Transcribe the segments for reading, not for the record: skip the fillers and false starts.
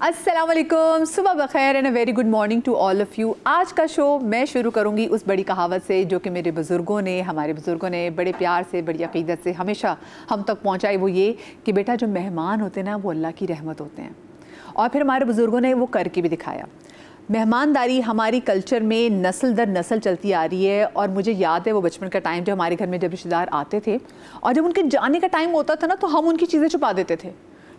अस्सलाम वालेकुम, सुबह बखैर and a very good morning to all of you. आज का शो मैं शुरू करूंगी उस बड़ी कहावत से जो कि मेरे बुज़ुर्गों ने, हमारे बुज़ुर्गों ने बड़े प्यार से, बड़ी अक़ीदत से हमेशा हम तक पहुंचाई। वो ये कि बेटा जो मेहमान होते हैं ना वो अल्लाह की रहमत होते हैं। और फिर हमारे बुज़ुर्गों ने वो करके भी दिखाया। मेहमानदारी हमारी कल्चर में नस्ल दर नस्ल चलती आ रही है। और मुझे याद है वो बचपन का टाइम, जब हमारे घर में जब रिश्तेदार आते थे और जब उनके जाने का टाइम होता था ना तो हम उनकी चीज़ें छुपा देते थे,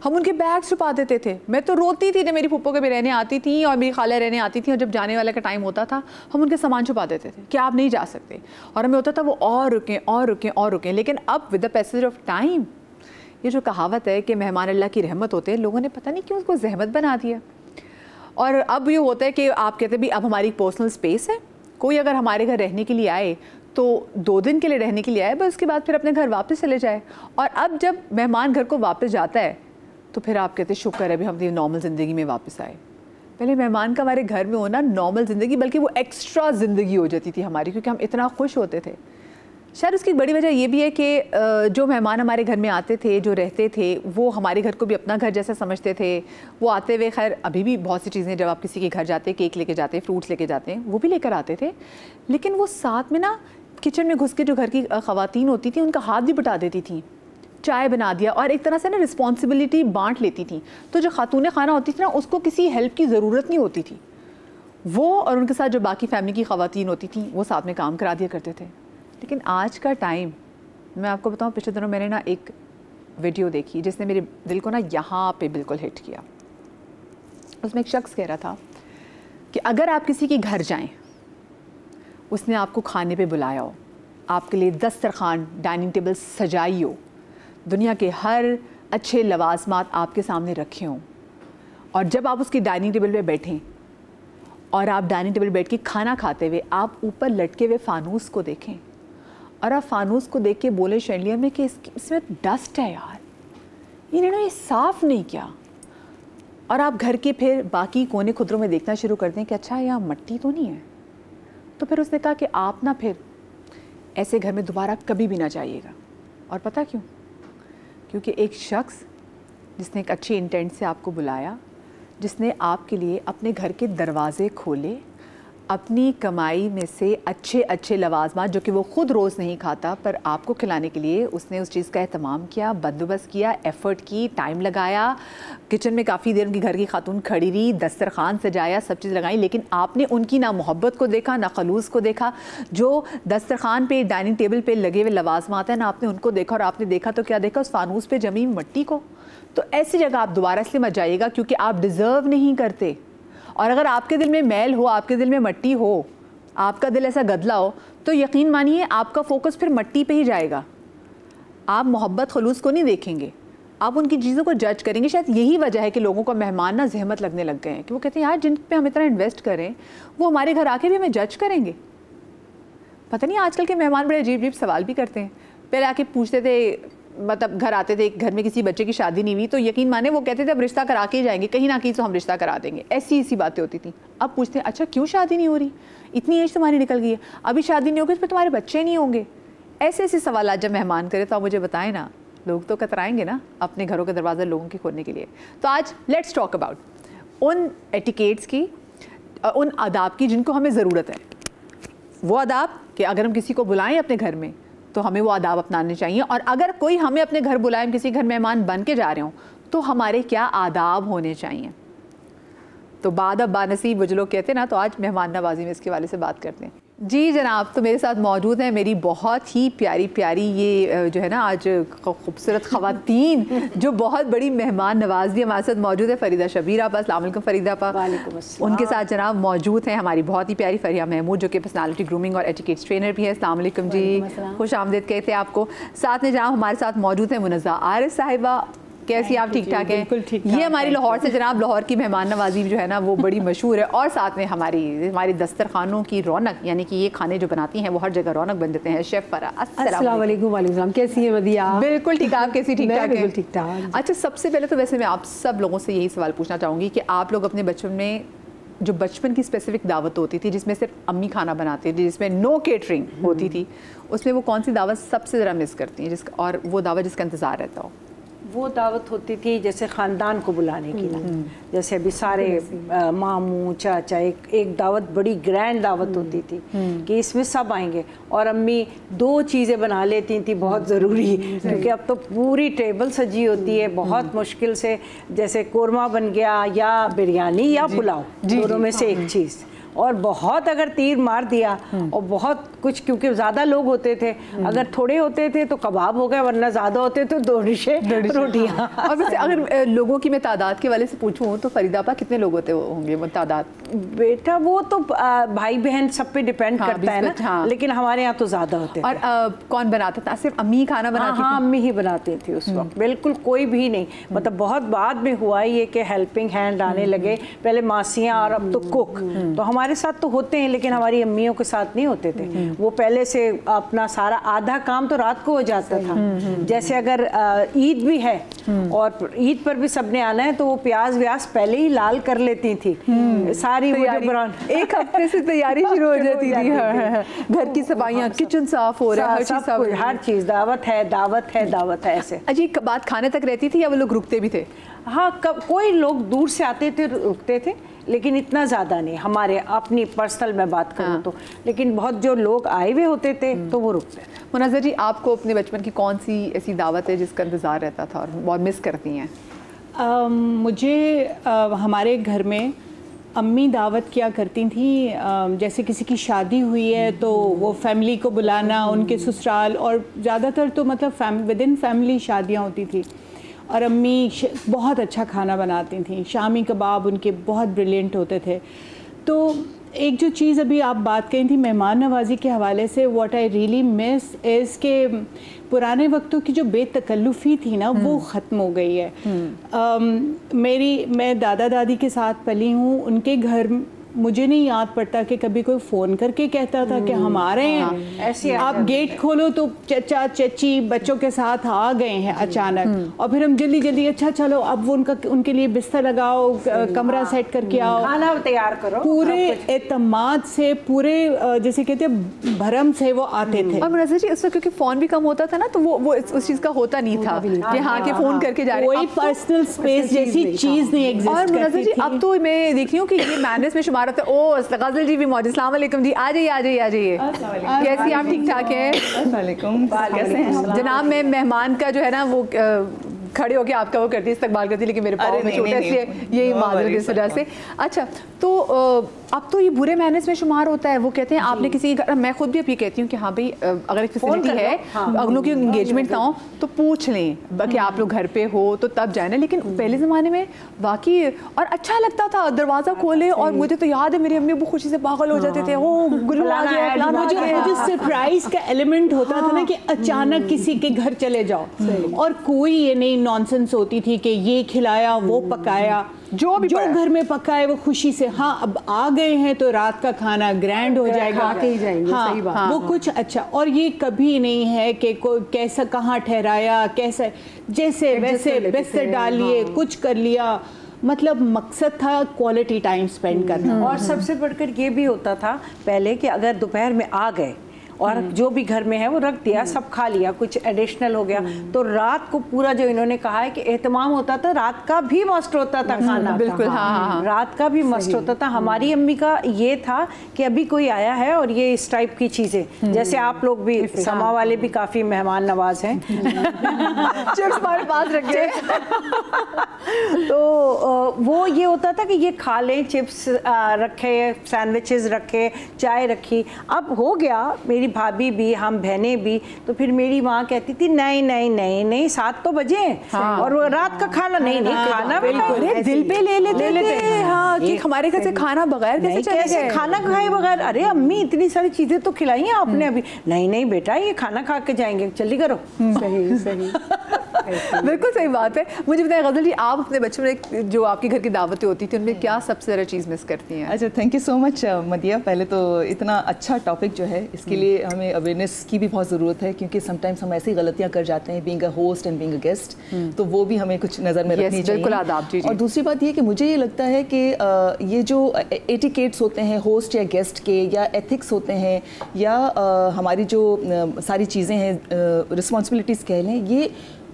हम उनके बैग छुपा देते थे। मैं तो रोती थी जब मेरी फूफो के भी रहने आती थी और मेरी खाला रहने आती थी, और जब जाने वाले का टाइम होता था हम उनके सामान छुपा देते थे कि आप नहीं जा सकते। और हमें होता था वो और रुकें और रुकें और रुकें। लेकिन अब with the passage of time ये जो कहावत है कि मेहमान अल्लाह की रहमत होते हैं, लोगों ने पता नहीं क्यों उसको ज़हमत बना दिया। और अब ये होता है कि आप कहते हैं भी अब हमारी पर्सनल स्पेस है, कोई अगर हमारे घर रहने के लिए आए तो 2 दिन के लिए रहने के लिए आए, बस उसके बाद फिर अपने घर वापस चले जाए। और अब जब मेहमान घर को वापस जाता है तो फिर आप कहते हैं शुक्र है भी हम नॉर्मल ज़िंदगी में वापस आए। पहले मेहमान का हमारे घर में होना नॉर्मल ज़िंदगी, बल्कि वो एक्स्ट्रा ज़िंदगी हो जाती थी हमारी, क्योंकि हम इतना खुश होते थे। शायद उसकी बड़ी वजह ये भी है कि जो मेहमान हमारे घर में आते थे, जो रहते थे, वो हमारे घर को भी अपना घर जैसा समझते थे। वो आते हुए, खैर अभी भी बहुत सी चीज़ें, जब आप किसी के घर जाते, केक लेके जाते, फ्रूट्स लेके जाते हैं, वो भी लेकर आते थे। लेकिन वो साथ में ना किचन में घुस के जो घर की ख़वातीन होती थी उनका हाथ भी बटा देती थी, चाय बना दिया, और एक तरह से ना रिस्पॉन्सिबिलिटी बांट लेती थी। तो जो खातून खाना होती थी ना उसको किसी हेल्प की ज़रूरत नहीं होती थी। वो और उनके साथ जो बाकी फैमिली की ख़वातीन होती थी वो साथ में काम करा दिया करते थे। लेकिन आज का टाइम, मैं आपको बताऊं, पिछले दिनों मैंने ना एक वीडियो देखी जिसने मेरे दिल को ना यहाँ पे बिल्कुल हिट किया। उसमें एक शख्स कह रहा था कि अगर आप किसी के घर जाएं, उसने आपको खाने पे बुलाया हो, आपके लिए दस्तरखान, डाइनिंग टेबल सजाई हो, दुनिया के हर अच्छे लवाजमात आपके सामने रखे हों, और जब आप उसकी डाइनिंग टेबल पे बैठें और आप डाइनिंग टेबल बैठ के खाना खाते हुए आप ऊपर लटके हुए फानूस को देखें, और आप फानूस को देख के बोले शैलिया में कि इसमें डस्ट है यार, इन्होंने ये साफ़ नहीं किया। और आप घर के फिर बाकी कोने खुदरों में देखना शुरू कर दें कि अच्छा यहाँ मट्टी तो नहीं है। तो फिर उसने कहा कि आप ना फिर ऐसे घर में दोबारा कभी भी ना जाइएगा। और पता क्यों? क्योंकि एक शख्स जिसने एक अच्छी इंटेंट से आपको बुलाया, जिसने आपके लिए अपने घर के दरवाज़े खोले, अपनी कमाई में से अच्छे अच्छे लवाजमात जो कि वो ख़ुद रोज़ नहीं खाता पर आपको खिलाने के लिए उसने उस चीज़ का एहतमाम किया, बंदोबस्त किया, एफ़र्ट की, टाइम लगाया, किचन में काफ़ी देर उनकी घर की खातून खड़ी रही, दस्तरखान सजाया, सब चीज़ लगाई, लेकिन आपने उनकी ना मोहब्बत को देखा, ना खलूस को देखा। जो दस्तरखान पे, डाइनिंग टेबल पे लगे हुए लवाजमात हैं ना, आपने उनको देखा, और आपने देखा तो क्या देखा? उस फानूस पे जमी मिट्टी को। तो ऐसी जगह आप दोबारा इसलिए मत जाइएगा क्योंकि आप डिज़र्व नहीं करते। और अगर आपके दिल में मैल हो, आपके दिल में मट्टी हो, आपका दिल ऐसा गदला हो, तो यकीन मानिए आपका फोकस फिर मट्टी पे ही जाएगा। आप मोहब्बत खलूस को नहीं देखेंगे, आप उनकी चीज़ों को जज करेंगे। शायद यही वजह है कि लोगों को मेहमान ना ज़हमत लगने लग गए हैं, कि वो कहते हैं यार जिन पे हम इतना इन्वेस्ट करें वो हमारे घर आके भी हमें जज करेंगे। पता नहीं आजकल के मेहमान बड़े अजीब अजीब सवाल भी करते हैं। पहले आके पूछते थे, मतलब घर आते थे, घर में किसी बच्चे की शादी नहीं हुई तो यकीन माने वो कहते थे अब रिश्ता करा के ही जाएंगे, कहीं ना कहीं तो हम रिश्ता करा देंगे। ऐसी बातें होती थी। अब पूछते हैं अच्छा क्यों शादी नहीं हो रही, इतनी एज तुम्हारी निकल गई है, अभी शादी नहीं होगी तो फिर तुम्हारे बच्चे नहीं होंगे। ऐसे सवाल जब मेहमान करे तो आप मुझे बताएं ना, लोग तो कतराएंगे ना अपने घरों के दरवाजे लोगों के खोलने के लिए। तो आज लेट्स टॉक अबाउट उन एटिकेट्स की, उन आदाब की जिनको हमें ज़रूरत है। वो आदाब कि अगर हम किसी को बुलाएं अपने घर में तो हमें वो आदाब अपनाने चाहिए, और अगर कोई हमें अपने घर बुलाए, हम किसी घर मेहमान बन के जा रहे हों, तो हमारे क्या आदाब होने चाहिए। तो बाद अब बानसीब वो जो लोग कहते हैं ना, तो आज मेहमान नवाजी में इसके वाले से बात करते हैं। जी जनाब, तो मेरे साथ मौजूद है मेरी बहुत ही प्यारी प्यारी ये जो है ना आज खूबसूरत ख़वातीन जो बहुत बड़ी मेहमान नवाजी हमारे साथ मौजूद है। फरीदा शबीर आपा, अस्सलाम वालेकुम फरीदा आपा। वालेकुम अस्सलाम। उनके साथ जनाब मौजूद हैं हमारी बहुत ही प्यारी फरिया महमूद जो कि पर्सनालिटी ग्रूमिंग और एटिकेट्स ट्रेनर भी है। अस्सलाम वालेकुम जी, खुश आमदीद कहते हैं आपको। साथ में जनाब हमारे साथ मौजूद है मुनज़्ज़ा आरिफ साहिबा। कैसी आप? ठीक ठाक हैं? बिल्कुल ठीक। ये हमारी लाहौर से जनाब, लाहौर की मेहमान नवाजी जो है ना वो बड़ी मशहूर है। और साथ में हमारी दस्तरखानों की रौनक, यानी कि ये खाने जो बनाती हैं वो हर जगह रौनक बन देते हैं, शेफ़ फरा। अस्सलाम वालेकुम। वालेकुम, कैसी हैं मदिया? बिल्कुल ठीक। आप कैसी? ठीक ठाक हैं? ठीक ठाक। अच्छा, सबसे पहले तो वैसे मैं आप सब लोगों से यही सवाल पूछना चाहूँगी कि आप लोग अपने बचपन में जो बचपन की स्पेसिफिक दावत होती थी जिसमें सिर्फ अम्मी खाना बनाती थी, जिसमें नो केटरिंग होती थी, उसमें वो कौन सी दावत सबसे ज़रा मिस करती हैं, जिसका और वो दावत जिसका इंतज़ार रहता हो? وہ دعوت ہوتی تھی جیسے خاندان کو بلانے کی نا، جیسے ابھی سارے ماموں چاچا، ایک دعوت بڑی گرینڈ دعوت ہوتی تھی کہ اس میں سب آئیں گے، اور امی 2 چیزیں بنا لیتی تھیں بہت ضروری، کیونکہ اب تو پوری ٹیبل سجی ہوتی ہے بہت مشکل سے، جیسے قورمہ بن گیا یا بریانی یا پلاؤ، دونوں میں سے ایک چیز، اور بہت اگر تیر مار دیا اور بہت کچھ، کیونکہ زیادہ لوگ ہوتے تھے، اگر تھوڑے ہوتے تھے تو کباب ہو گئے، ورنہ زیادہ ہوتے تو 2 ڈشیں روٹیاں۔ اور ویسے اگر لوگوں کی میں تعداد کے والے سے پوچھوں تو فریدہ آپا کتنے لوگ ہوتے ہوں گے تعداد؟ بیٹا وہ تو بھائی بہن سب پہ ڈیپینڈ کرتا ہے نا، لیکن ہمارے یہاں تو زیادہ ہوتے ہیں۔ اور کون بناتا تھا؟ صرف امی کھانا بناتی تھی؟ ہاں امی ہی بناتی تھی اس وقت، بالکل کوئی بھی نہیں، مطلب بہت بعد میں ہوا یہ کہ ہیلپنگ ہینڈ آنے لگے، پہلے ماسیاں اور اب تو کوک، تو ہمارے ساتھ تو ہوتے ہیں لیکن ہماری امیوں کے ساتھ نہیں ہوتے تھے، وہ پہلے سے اپنا سارا آدھا کام تو رات کو ہو جاتا تھا، جیسے اگر عید بھی ہے اور عید پر بھی سب نے آنا ہے تو وہ پیاز ویاز پہلے ہی لال کر لیتی تھی، ساری ایک ہفتے سے تیاری شروع ہو جاتی تھی، گھر کی صفائیاں، کچن صاف ہو رہا ہے، ہر چیز دعوت ہے دعوت ہے دعوت ہے ایسے۔ اجی بات کھانے تک رہتی تھی یا وہ لوگ رکتے بھی تھے؟ ہاں کوئی لوگ دور سے آتے تھے رکتے تھے، لیکن اتنا زیادہ نہیں، ہمارے اپنی پرسنل میں بات کروں تو، لیکن بہت جو لوگ آئے ہوئے ہوتے تھے تو وہ رکتے تھے۔ منازہ جی آپ کو اپنے بچپن کی کون سی ایسی دعوت ہے جس کا انتظار رہتا تھا اور بہت مس کرتی ہیں؟ مجھے ہمارے گھر میں امی دعوت کیا کرتی تھیں، جیسے کسی کی شادی ہوئی ہے تو وہ فیملی کو بلانا، ان کے سسرال، اور زیادہ تر تو مطلب ود ان فیملی شادیاں ہوتی تھی، اور امی بہت اچھا کھانا بناتی تھیں، شامی کباب ان کے بہت بریلینٹ ہوتے تھے۔ تو ایک جو چیز ابھی آپ بات کہی تھی مہمان نوازی کے حوالے سے، واٹ آئی ریئلی مس از کہ پرانے وقتوں کی جو بے تکلفی تھی نا وہ ختم ہو گئی ہے۔ میں دادا دادی کے ساتھ پلی ہوں، ان کے گھر مجھے نہیں یاد پڑتا کہ کبھی کوئی فون کر کے کہتا تھا کہ ہم آ رہے ہیں، ایسے آپ گیٹ کھولو تو چچا چچی بچوں کے ساتھ آ گئے ہیں اچانک، اور پھر ہم جلدی جلدی اچھا چلو اب وہ ان کے لیے بستر لگاؤ، کمرہ سیٹ کر کے آؤ، کھانا تیار کرو، پورے اعتماد سے، پورے جیسے کہتے ہیں بھرم سے وہ آتے تھے۔ اور منازہ جی اس وقت کیونکہ فون بھی کم ہوتا تھا نا تو وہ اس چیز کا ہوتا نہیں تھا کہ ہاں کہ فون کر کے جا رہے ہیں، کوئی پرسنل اسپیس جیسی چیز نہیں ایگزسٹ اور کرتی تھی۔ منازہ جی اب تو میں دیکھ رہی ہوں کہ یہ مینرز میں شمار ہوتا ہے۔ او غزل جی بھی موجود، السلام علیکم جی، آ جائیے۔ کیسی آپ؟ ٹھیک ٹھاک ہیں؟ السلام علیکم، کیسے ہیں؟ جناب میں مہمان کا جو ہے نا وہ کھڑے ہو کے آپ کا وہ کرتی استقبال کرتی، لیکن میرے پاؤں میں چھوٹے سے یہی معذرت اس وجہ سے۔ اچھا تو اب تو یہ برے مینرز میں شمار ہوتا ہے، وہ کہتے ہیں آپ نے کسی کے گھر، میں خود بھی اب یہ کہتی ہوں کہ ہاں بھائی اگر ایک فیسلٹی ہے اگلوں کی انگیجمنٹ نہ ہو تو پوچھ لیں کہ آپ لوگ گھر پہ ہو تو تب جائیں نا، لیکن پہلے زمانے میں واقعی اور اچھا لگتا تھا، دروازہ کھولے اور مجھے تو یاد ہے میری امی ابو خوشی سے پاگل ہو جاتے تھے، وہ گلو آ گیا، جو سرپرائز کا ایلیمنٹ ہوتا تھا نا کہ اچانک کسی کے گھر چلے جاؤ، اور کوئی یہ نہیں نانسنس ہوتی تھی کہ یہ کھلایا وہ پکایا، جو گھر میں پکا ہے وہ خوشی سے، ہاں اب آ گئے ہیں تو رات کا کھانا گرینڈ ہو جائے گا، ہاں وہ کچھ اچھا، اور یہ کبھی نہیں ہے کہ کوئی کیسا کہاں ٹھہرایا، کیسا جیسے ویسے بستر ڈال لیے، کچھ کر لیا، مطلب مقصد تھا کوالٹی ٹائم سپینڈ کرنا۔ اور سب سے بڑھ کر یہ بھی ہوتا تھا پہلے کہ اگر دوپہر میں آ گئے اور جو بھی گھر میں ہے وہ رکھ دیا، سب کھا لیا، کچھ ایڈیشنل ہو گیا تو رات کو پورا جو انہوں نے کہا ہے کہ اہتمام ہوتا تھا، رات کا بھی مست ہوتا تھا کھانا، بالکل ہاں رات کا بھی مست ہوتا تھا۔ ہماری امی کا یہ تھا کہ ابھی کوئی آیا ہے اور یہ اس ٹائپ کی چیزیں، جیسے آپ لوگ بھی سما والے بھی کافی مہمان نواز ہیں، چپس ہمارے پاس رکھے تو وہ یہ ہوتا تھا کہ یہ کھا لیں، چپس رکھے، سینڈوچز رکھے، چائے رکھی۔ اب ہو گیا میری بھابھی بھی، ہم بہنیں بھی، تو پھر میری ماں کہتی تھی نہیں نہیں نہیں نہیں 7 تو بجے اور رات کا کھانا نہیں کھانا بالکل دل پہ لے لیتے تھے، ہاں کہ ہمارے گھر سے کھانا بغیر کیسے کھانا کھائے بغیر، ارے امی اتنی ساری چیزیں تو کھلائی ہیں آپ نے ابھی، نہیں بیٹا یہ کھانا کھا کے جائیں گے، جلدی کرو۔ صحیح بالکل صحیح بات ہے۔ مجھے بتائیں غزل جی آپ اپنے بچپن میں جو آپ کے گھر کی دعوتیں ہوتی تھیں ان میں کیا سب سے زیادہ چیز مس کرتی ہیں؟ اچھا تھینک یو سو مچ مدیہ، پہلے تو اتنا اچھا ٹاپک جو ہے اس کے لیے ہمیں اویئرنیس کی بھی بہت ضرورت ہے، کیونکہ سم ٹائمس ہم ایسی غلطیاں کر جاتے ہیں being a host and being a guest, تو وہ بھی ہمیں کچھ نظر میں رکھنی چاہیے۔ بالکل آداب۔ اور دوسری بات یہ کہ مجھے یہ لگتا ہے کہ یہ جو ایٹیکیٹس ہوتے ہیں ہوسٹ یا گیسٹ کے، یا ایتھکس ہوتے ہیں، یا ہماری جو ساری چیزیں ہیں رسپانسبلٹیز کہہ لیں، یہ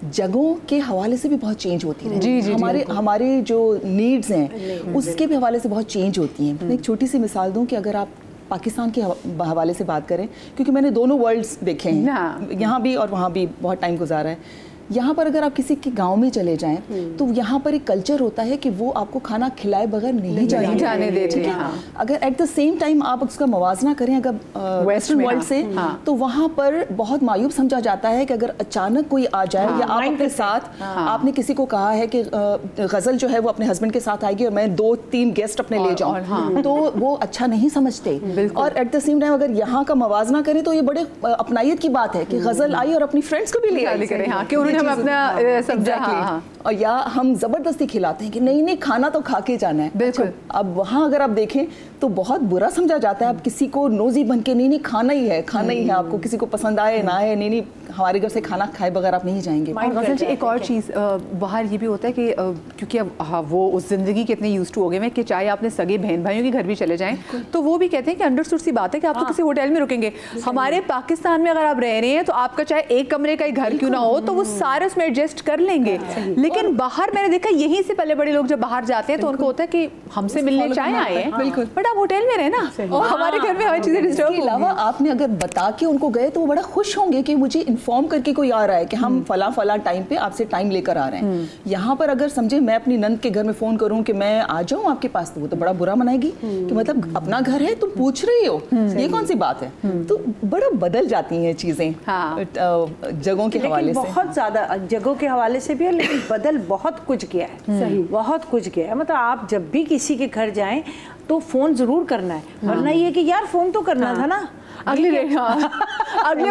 जगहों के हवाले से भी बहुत चेंज होती है। हमारे जो नीड्स हैं उसके भी हवाले से बहुत चेंज होती हैं। मैं एक छोटी सी मिसाल दूं कि अगर आप पाकिस्तान के हवाले से बात करें, क्योंकि मैंने दोनों वर्ल्ड्स देखे हैं, यहाँ भी और वहाँ भी बहुत टाइम गुजारा है। यहाँ पर अगर आप किसी के गांव में चले जाएं तो यहाँ पर एक कल्चर होता है कि वो आपको खाना खिलाए बगैर नहीं जाने देते हैं। अगर एट द सेम टाइम आप उसका मवाजना करें अगर वेस्टर्न वर्ल्ड से, तो वहाँ पर बहुत मायूब समझा जाता है कि अगर अचानक कोई आ जाए या आप अपने साथ आपने किसी को कहा है कि गज़ल जो है वो अपने हस्बैंड के साथ आएगी और मैं 2-3 गेस्ट अपने ले जाऊँ, तो वो अच्छा नहीं समझते। और एट द सेम टाइम अगर यहाँ का मवाजना करें तो ये बड़े अपनाइयत की बात है कि गज़ल आई और अपनी फ्रेंड्स को भी ले आई, हम अपना समझा। और या हम जबरदस्ती खिलाते हैं कि नहीं खाना तो खा के जाना है। बिल्कुल। अब वहाँ अगर आप देखें तो बहुत बुरा समझा जाता है। अब किसी को नोजी बन के नहीं खाना ही है आपको, किसी को पसंद आए ना आए, नहीं हमारे घर से खाना खाए बगैर आप नहीं जाएंगे। गज़ल जी एक और चीज़ बाहर ये भी होता है कि क्योंकि अब वो उस ज़िंदगी के इतने यूज़ टू हो गए हैं कि चाहे आपने सगे बहन भाइयों के घर भी चले जाएं तो वो भी कहते हैं कि अंडरस्टूड सी बात है कि आप तो किसी होटल में रुकेंगे। हमारे पाकिस्तान में अगर आप रह रहे हैं तो आपका चाहे एक कमरे का ही घर क्यों ना हो तो वो सारे उसमें एडजस्ट कर लेंगे। लेकिन बाहर मैंने देखा यहीं से पहले बड़े लोग जब बाहर जाते हैं तो उनको होता है कि हमसे मिलने चाहे आए हैं, बट आप होटल में रहे ना और हमारे घर में हर चीज़ें डिस्टर्ब। इसके अलावा आपने अगर बता के उनको गए तो वो बड़ा खुश होंगे कि मुझे इन्फॉर्म करके कोई आ रहा है कि हम फला टाइम पे आपसे टाइम लेकर आ रहे हैं। यहाँ पर अगर समझे मैं अपनी नंद के घर में फोन करूँ कि मैं आ जाऊँ आपके पास, तो वो तो बड़ा बुरा मनाएगी कि मतलब अपना घर है तुम पूछ रही हो, ये कौन सी बात है। तो बड़ा बदल जाती हैं चीजें जगहों के हवाले से, बहुत ज्यादा जगहों के हवाले से भी है, लेकिन बदल बहुत कुछ किया है। सही, बहुत कुछ किया है। मतलब आप जब भी किसी के घर जाएं तो फोन जरूर करना है, वरना ये कि यार फोन तो करना था ना अगले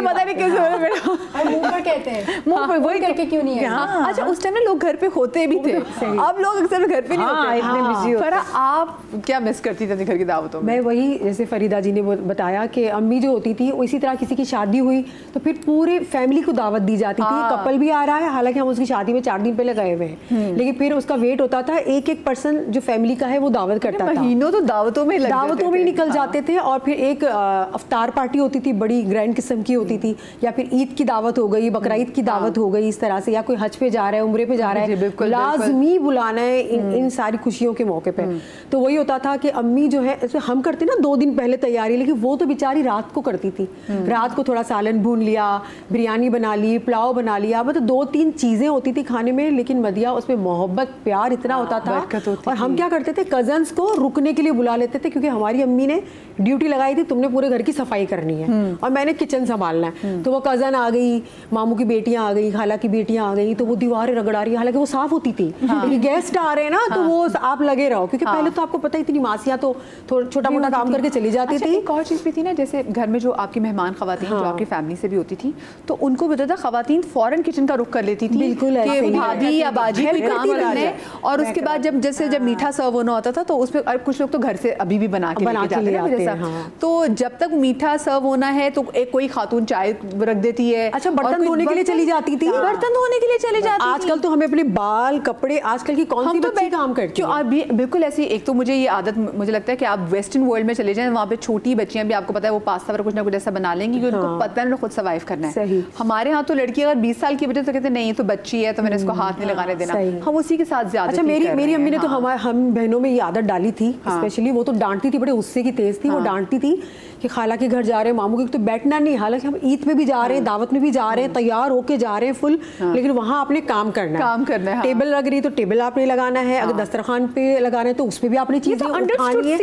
पता नहीं कैसे हो रहा है, मुंह पर कहते हैं, मुंह पर वही करके क्यों नहीं है। अच्छा उस टाइम में लोग घर पे होते भी थे, अब लोग अक्सर घर पे नहीं होते, इतने बिजी होते हैं। आप क्या मिस करती थी अपने घर की दावतों में? मैं वही जैसे फरीदा जी ने बताया कि अम्मी जो होती थी इसी तरह किसी की शादी हुई तो फिर पूरे फैमिली को दावत दी जाती थी। कपल भी आ रहा है, हालांकि हम उसकी शादी में 4 दिन पहले गए हुए हैं, लेकिन फिर उसका वेट होता था, एक पर्सन जो फैमिली का है वो दावत करता था। महीनों तो दावतों में निकल जाते थे। और फिर एक अफ्तार पार्टी होती थी, बड़ी ग्रैंड किस्म की होती थी, या फिर ईद की दावत हो गई, बकरा ईद की दावत हो गई, इस तरह से, या कोई हज पे जा रहा है, उम्रे पे जा रहा है, लाजमी बुलाना है इन सारी खुशियों के मौके पे। तो वही होता था कि अम्मी जो है, हम करते ना 2 दिन पहले तैयारी, लेकिन वो तो बेचारी रात को करती थी। रात को थोड़ा सालन भून लिया, बिरयानी बना ली, पुलाव बना लिया, मतलब 2-3 चीजें होती थी खाने में, लेकिन मदिया उसमें मोहब्बत प्यार इतना होता था। और हम क्या करते थे, कजन्स को रुकने के लिए बुला लेते थे, क्योंकि हमारी अम्मी ने ड्यूटी लगाई थी, तुमने पूरे घर की सफाई करनी है और मैंने किचन संभालना है। तो वो कजन आ गई, मामू की बेटियां आ गई, खाला की बेटियां आ गई, तो वो दीवारें रगड़ा रही है, हालांकि वो साफ होती थी, लेकिन गेस्ट आ रहे हैं ना तो वो आप लगे रहो, क्योंकि पहले तो आपको पता ही थी मासिया तो छोटा मोटा काम करके चली जाती थी। एक और चीज भी थी ना, जैसे घर में जो आपकी मेहमान खवातीन जो आपकी फैमिली से भी होती थी, तो उनको भी था खवातीन फौरन किचन का रुख कर लेती थी, बिल्कुल भाभी या बाजी कोई काम करना है। और उसके बाद जब मीठा सर्व होना होता था तो उसमें कुछ लोग तो घर से अभी भी बना के जाते हैं, तो जब तक मीठा सर्व होना है तो एक कोई खातून चाय रख देती है। अच्छा, बर्तन धोने के लिए चली जाती थी, बर्तन धोने के लिए चले जाती थी। आजकल तो हमें अपने बाल कपड़े, आजकल की कौन सी बच्ची काम करती है? अभी बिल्कुल ऐसी, एक तो मुझे ये आदत मुझे लगता है कि आप वेस्टर्न वर्ल्ड में चले जाएं, वहाँ पे छोटी बच्चियां भी आपको पता है वो पास्ता और कुछ ना कुछ ऐसा बना लेंगी कि उनको पता है खुद सर्वाइव करना है। हमारे यहाँ तो लड़की अगर 20 साल की बचे तो कहते नहीं, ये तो बच्ची है तो मैंने इसको हाथ नहीं लगाने देना, हम उसी के साथ ज्यादा। अच्छा, मेरी अम्मी ने तो हम बहनों में ये आदत डाली थी, स्पेशली वो तो डांटती थी, बड़े गुस्से की तेज थी, वो डांटती थी कि खाला के घर जा रहे हैं, मामू के तो बैठना नहीं, हालांकि हम ईद में भी जा रहे हैं, दावत में भी जा रहे हैं, तैयार होके जा रहे हैं फुल, लेकिन वहाँ आपने काम करना है। टेबल लग रही तो टेबल आपने लगाना है, अगर दस्तरखान पे लगाना है तो उसमें भी आपने चीजें उठानी है।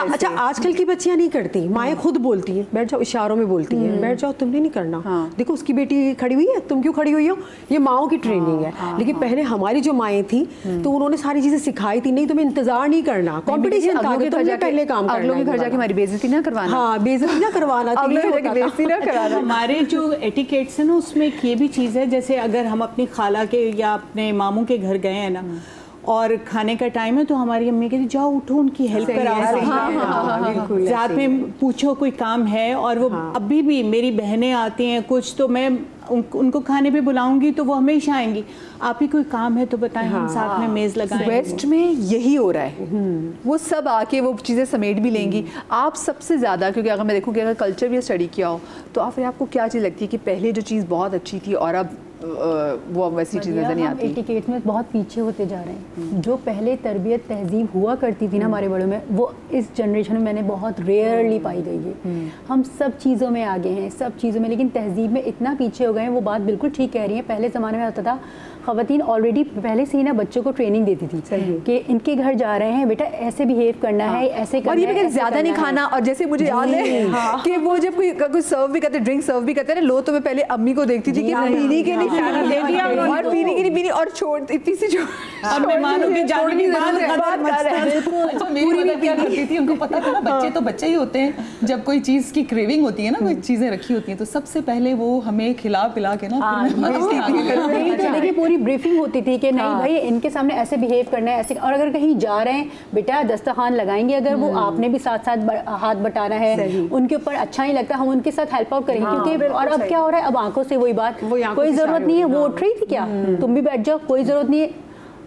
अच्छा, आजकल की बच्चियां नहीं करती, माएँ खुद बोलती हैं, बैठ जाओ, इशारों में बोलती हैं, बैठ जाओ, तुमने नहीं करना, देखो उसकी बेटी खड़ी हुई है, तुम क्यों खड़ी हुई हो, ये माओ की ट्रेनिंग है। लेकिन पहले हमारी जो माएँ थी तो उन्होंने सारी चीजें सिखाई थी, नहीं तुम्हें इंतजार नहीं करना, कॉम्पिटिशन था, तुमने पहले काम करना, लोगों के घर जाके हमारी बेइज्जती ना करवाना। हाँ, बेइज्जती ना करवाना, हमारे जो एटिकेट्स है ना उसमें ये भी चीज़ है, जैसे अगर हम अपनी खाला के या अपने मामू के घर गए हैं ना और खाने का टाइम है तो हमारी अम्मी कहती जाओ उठो, उनकी हेल्प कराओ, साथ में पूछो कोई काम है। और वो अभी भी मेरी बहनें आती हैं कुछ, तो मैं उनको खाने पे बुलाऊंगी तो वो हमेशा आएंगी, आप ही कोई काम है तो बताएं, हम साथ में मेज लगाएं। वेस्ट में यही हो रहा है, वो सब आके वो चीज़ें समेट भी लेंगी। आप सबसे ज़्यादा, क्योंकि अगर मैं देखूँ कि अगर कल्चर भी स्टडी किया हो तो फिर आपको क्या चीज़ लगती है कि पहले जो चीज़ बहुत अच्छी थी और अब وہ ویسی چیزیں نظر نہیں آتی. ایٹیکیٹ میں بہت پیچھے ہوتے جا رہے ہیں. جو پہلے تربیت تہذیب ہوا کرتی تھی نا ہمارے بڑوں میں, وہ اس جنریشن میں نے بہت ریئرلی پائی گئی ہے. ہم سب چیزوں میں آگے ہیں, سب چیزوں میں, لیکن تہذیب میں اتنا پیچھے ہو گئے ہیں. وہ بات بالکل ٹھیک کہہ رہی ہیں. پہلے زمانے میں ہوتا تھا خواتین آلریڈی پہلے سے ہی نا بچوں کو ٹریننگ دیتی تھی کہ ان کے گھر جا رہے ہیں بیٹا ایسے بیہیو کرنا ہے, ایسے کرنا ہے, اور یہ زیادہ نہیں کھانا. اور جیسے مجھے یاد ہے کہ وہ جب کوئی سرو بھی کرتے, ڈرنک سرو بھی کرتے نا, لو تو میں پہلے امی کو دیکھتی تھی کہ پینے کے لیے اور پینے کے لیے پینی اور چھوڑ اتنی سی اب مہمانوں کے جانے کی بات کر رہے ہیں. میری مدر کیا کرتی تھی, ان کو پتا تھا نا بچے تو بچے ہی ہوتے ہیں, جب کوئی چیز کی کریونگ ہوتی ہے نا, کوئی چیزیں رکھی ہوتی ہیں تو سب سے پہلے وہ ہمیں کھلا پلا کے نا دیکھیے پوری بریفنگ ہوتی تھی کہ نہیں بھائی ان کے سامنے ایسے بیہیو کرنا ہے ایسے. اور اگر کہیں جا رہے ہیں بیٹا دسترخوان لگائیں گے, اگر وہ آپ نے بھی ساتھ ساتھ ہاتھ بٹانا ہے, ان کے اوپر اچھا نہیں لگتا, ہم ان کے ساتھ ہیلپ آؤٹ کریں گے. کیونکہ اور اب کیا ہو رہا ہے, اب آنکھوں سے وہی بات, کوئی ضرورت نہیں ہے, وہ اٹھ رہی تھی کیا تم بھی بیٹھ جاؤ, کوئی ضرورت نہیں ہے.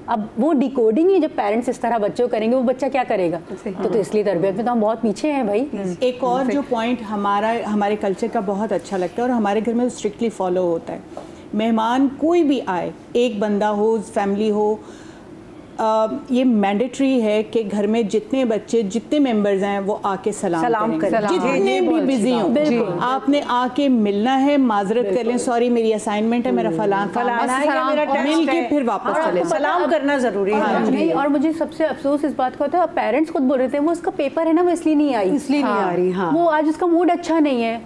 اب وہ ڈیکوڈنگ ہے, جب پیرنٹس اس طرح بچوں کریں گے وہ بچہ کیا کرے گا. تو اس لیے تربیت میں تو ہم بہت پیچھے ہیں بھائی. ایک اور جو پوائنٹ ہمارے کلچر کا بہت اچھا لگتا ہے اور ہمارے گھر میں اسٹرکٹلی فالو ہوتا ہے, مہمان کوئی بھی آئے, ایک بندہ ہو, فیملی ہو, یہ مینڈیٹری ہے کہ گھر میں جتنے بچے جتنے ممبرز ہیں وہ آ کے سلام کریں, جتنے بھی بزی ہوں. آپ نے آ کے ملنا ہے, معذرت کر لیں, سوری میری اسائنمنٹ ہے, میرا فلاں مل کے پھر واپس چلے. سلام کرنا ضروری ہے. اور مجھے سب سے افسوس اس بات کا ہوتا ہے, پیرنٹس خود بول رہے تھے وہ اس کا پیپر ہے نا وہ اس لیے نہیں آئی, وہ آج اس کا موڈ اچھا نہیں ہے,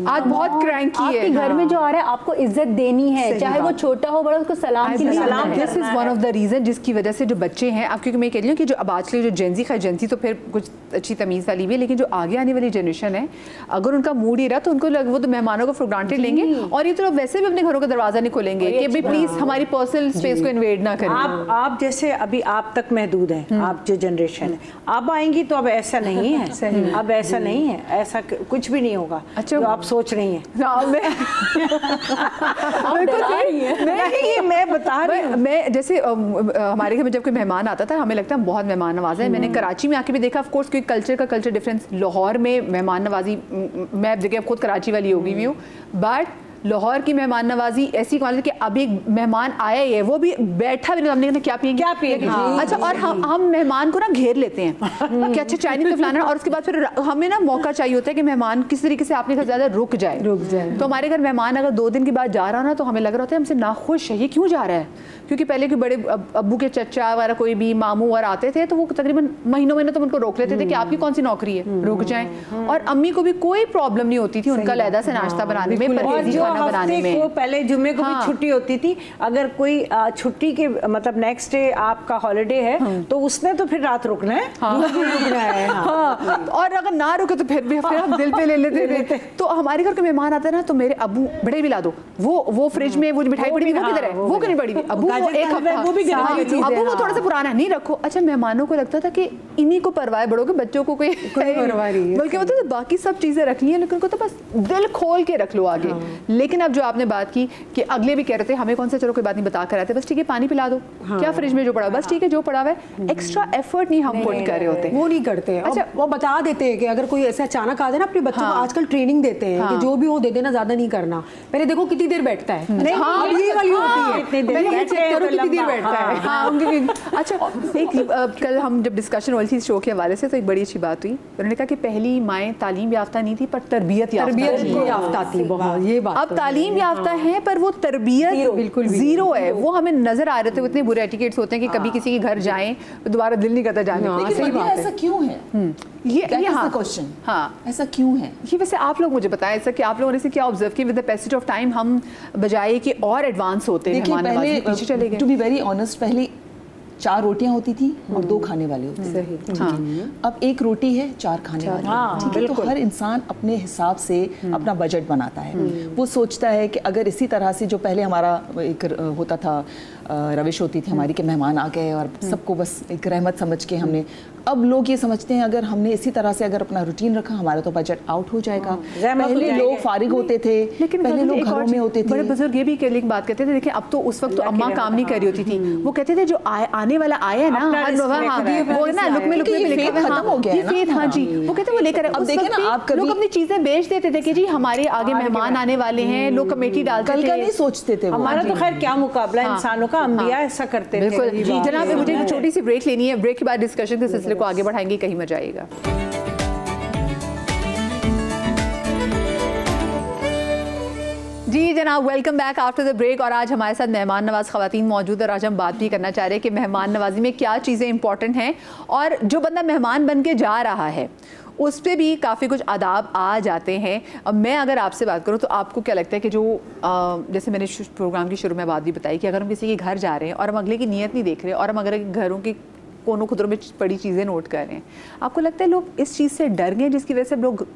آج بہت کرینکی ہے. آپ کے گھر میں جو آ رہا ہے آپ کو عزت دینی ہے, چاہے وہ چھوٹا ہو بڑا, اس کو سلام کی سلام. This is one of the reason جس کی وجہ سے جو بچے ہیں, اب کیونکہ میں کہہ رہی ہوں کہ جو اب آج کے جو جینزی جینزی تو پھر کچھ اچھی تمیز والی بھی ہے, لیکن جو آگے آنے والی جنریشن ہے اگر ان کا موڈ ہی رہا تو ان کو وہ تو مہمانوں کو فور گرانٹیڈ لیں گے, اور یہ تو ویسے بھی اپنے گھروں کا دروازہ نہیں کھولیں گے کہ پلیز ہماری پرسنل اسپیس کو انویڈ نہ کریں. آپ جیسے ابھی آپ تک محدود ہیں, آپ جو جنریشن ہے, اب آئیں گی تو اب ایسا نہیں ہے, اب ایسا نہیں ہے, ایسا کچھ بھی نہیں ہوگا جو آپ سوچ رہی ہیں. میں بتا رہی ہوں, میں جیسے ہمارے گھر میں جب کوئی مہمان آتا تھا ہمیں لگتا ہے بہت مہمان نواز ہے. میں نے کراچی میں آ کے بھی دیکھا, آف کورس کیونکہ کلچر کا کلچر ڈفرینس. لاہور میں مہمان نوازی, میں دیکھیں اب خود کراچی والی ہو گئی ہوں, بٹ لاہور کی مہمان نوازی ایسی کوالٹی کہ اب ایک مہمان آیا ہی ہے, وہ بھی بیٹھا بھی نہیں, ہم نے کہا کیا پئیں گے. اچھا, اور ہم مہمان کو نا گھیر لیتے ہیں کہ اچھا چائنیز کا فلانا, اور اس کے بعد پھر ہمیں نا موقع چاہیے ہوتا ہے کہ مہمان کس طریقے سے آپ نے زیادہ رک جائے. تو ہمارے گھر مہمان اگر 2 دن کے بعد جا رہا نا تو ہمیں لگ رہا ہوتا ہے ہم سے ناخوش ہے, یہ کیوں جا رہا ہے. کیونکہ پہلے کے بڑے ابو کے چچا وغیرہ کوئی بھی ماموں وغیرہ آتے تھے تو وہ تقریباً مہینوں تو ان کو روک لیتے تھے کہ آپ کی کون سی نوکری ہے, رک جائیں. اور امی کو بھی کوئی پرابلم نہیں ہوتی تھی ان کا علیحدہ سے ناشتہ بنانے میں, پرہیزی کھانا بنانے میں. پہلے جمعے کو بھی چھٹی ہوتی تھی, اگر کوئی چھٹی کے مطلب نیکسٹ ڈے آپ کا ہالیڈے ہے تو اس نے تو پھر رات رکنا ہے, اور اگر نہ رکے تو پھر ہم دل پہ لے لیتے تھے. تو ہمارے گھر کے مہمان آتے نا تو میرے ابو بڑے بھی لا دو, وہ فریج میں وہ مٹھائی پڑی ہوئی وہ کدھر ہے, وہ کہیں پڑی ہوئی, ابو ایک ہفتہ, ابو وہ تھوڑا سا پرانا نہیں رکھو. اچھا, مہمانوں کو لگتا تھا کہ انہی کو پرواہ بڑوں کے, بچوں کو کوئی پرواہ نہیں ہے, بلکہ وہ باقی سب چیزیں رکھنی ہیں لیکن ان کو تو بس دل کھول کے رکھ لو آگے. لیکن اب جو آپ نے بات کی کہ اگلے بھی کہہ رہے تھے ہمیں کون سا, چلو کوئی بات نہیں, بتا کر آتے بس ٹھیک ہے پانی پلا دو, کیا فریج میں جو پڑا ہوا بس ٹھیک ہے جو پڑا ہوا ہے, ایکسٹرا ایفرٹ نہیں ہم پٹ کر رہے ہوتے, وہ نہیں کرتے. اچھا, وہ بتا دیتے ہیں کہ اگر کوئی ایسے اچانک آ جائے نا, اپنے بچوں کو آج کل ٹریننگ دیتے ہیں کہ جو بھی ہو دے دینا, زیادہ نہیں کرنا, پہلے دیکھو کتنی دیر بیٹھتا ہے. ہاں یہ والی ہوتی ہے, پہلے یہ چیک کرو کتنی دیر بیٹھتا ہے. ہاں اچھا, ایک کل ہم جب ڈسکشن ہو رہی تھی شو کے حوالے سے تو ایک بڑی اچھی بات ہوئی, انہوں نے کہا کہ پہلی مائیں تعلیم یافتہ نہیں تھی پر تربیت یافتہ تھی. یہ بات اب تعلیم یافتہ ہیں پر وہ تربیت بالکل زیرو ہے. وہ ہمیں نظر آ رہے تھے, اتنے برے ایٹیکیٹس ہوتے ہیں کہ کبھی کسی کے گھر جائیں دوبارہ دل نہیں کرتا جانے. ایسا کیوں ہے, یہ کوشچن, ہاں ایسا کیوں ہے, یہ ویسے آپ لوگ مجھے بتائیں ایسا کہ آپ لوگوں نے سے کیا آبزرو کیا with the passage of time ہم بجائے کہ اور ایڈوانس ہوتے ہیں مہمان نوازی پیچھے چلے گئے. ٹو بی ویری آنیسٹ, پہلے 4 روٹیاں ہوتی تھی اور 2 کھانے والے ہوتے تھے. اب 1 روٹی ہے 4 کھانے والے. ٹھیک ہے, تو ہر انسان اپنے حساب سے اپنا بجٹ بناتا ہے. وہ سوچتا ہے کہ اگر اسی طرح سے جو پہلے ہمارا ایک ہوتا تھا रविश होती थी हमारी कि मेहमान आ गए और सबको बस एक रहमत समझ के हमने, अब लोग ये समझते हैं अगर हमने इसी तरह से अगर अपना रूटीन रखा हमारा तो बजट आउट हो जाएगा। पहले लोग फारिग होते थे, लेकिन पहले लोग घरों में होते थे। बड़े बुजुर्ग ये भी के लिए बात करते थे, देखिए अब तो उस वक्त तो अम्मा काम नहीं कर रही होती थी, वो कहते थे जो आने वाला आया है ना, वो ना लुक में खत्म हो गया है। हाँ जी, वो कहते वो लेकर अब देखिए ना, आप लोग अपनी चीजें बेच देते थे कि जी हमारे आगे मेहमान आने वाले हैं, लोग कमेटी डालते थे, कल का नहीं सोचते थे। हमारा तो खैर क्या मुकाबला इंसानों का, अंबिया ऐसा करते थे। बिल्कुल जी जनाब, मुझे एक छोटी सी ब्रेक लेनी है, ब्रेक के बाद डिस्कशन के सिलसिले को आगे बढ़ाएंगे, कहीं मत जाइएगा। जी जनाब, welcome back after the break. और आज हमारे साथ मेहमान नवाज ख़वातीन मौजूद है और आज हम बात भी करना चाह रहे हैं कि मेहमान नवाजी में क्या चीज़ें इंपॉर्टेंट हैं और जो बंदा मेहमान बन के जा रहा है उस पर भी काफ़ी कुछ आदाब आ जाते हैं। अब मैं अगर आपसे बात करूं तो आपको क्या लगता है कि जो जैसे मैंने प्रोग्राम की शुरू में बात भी बताई कि अगर हम किसी के घर जा रहे हैं और हम अगले की नीयत नहीं देख रहे और हम अगर घरों की कोनों खुदरों में पड़ी चीज़ें नोट कर रहे हैं, आपको लगता है लोग इस चीज़ से डर गए जिसकी वजह से लोग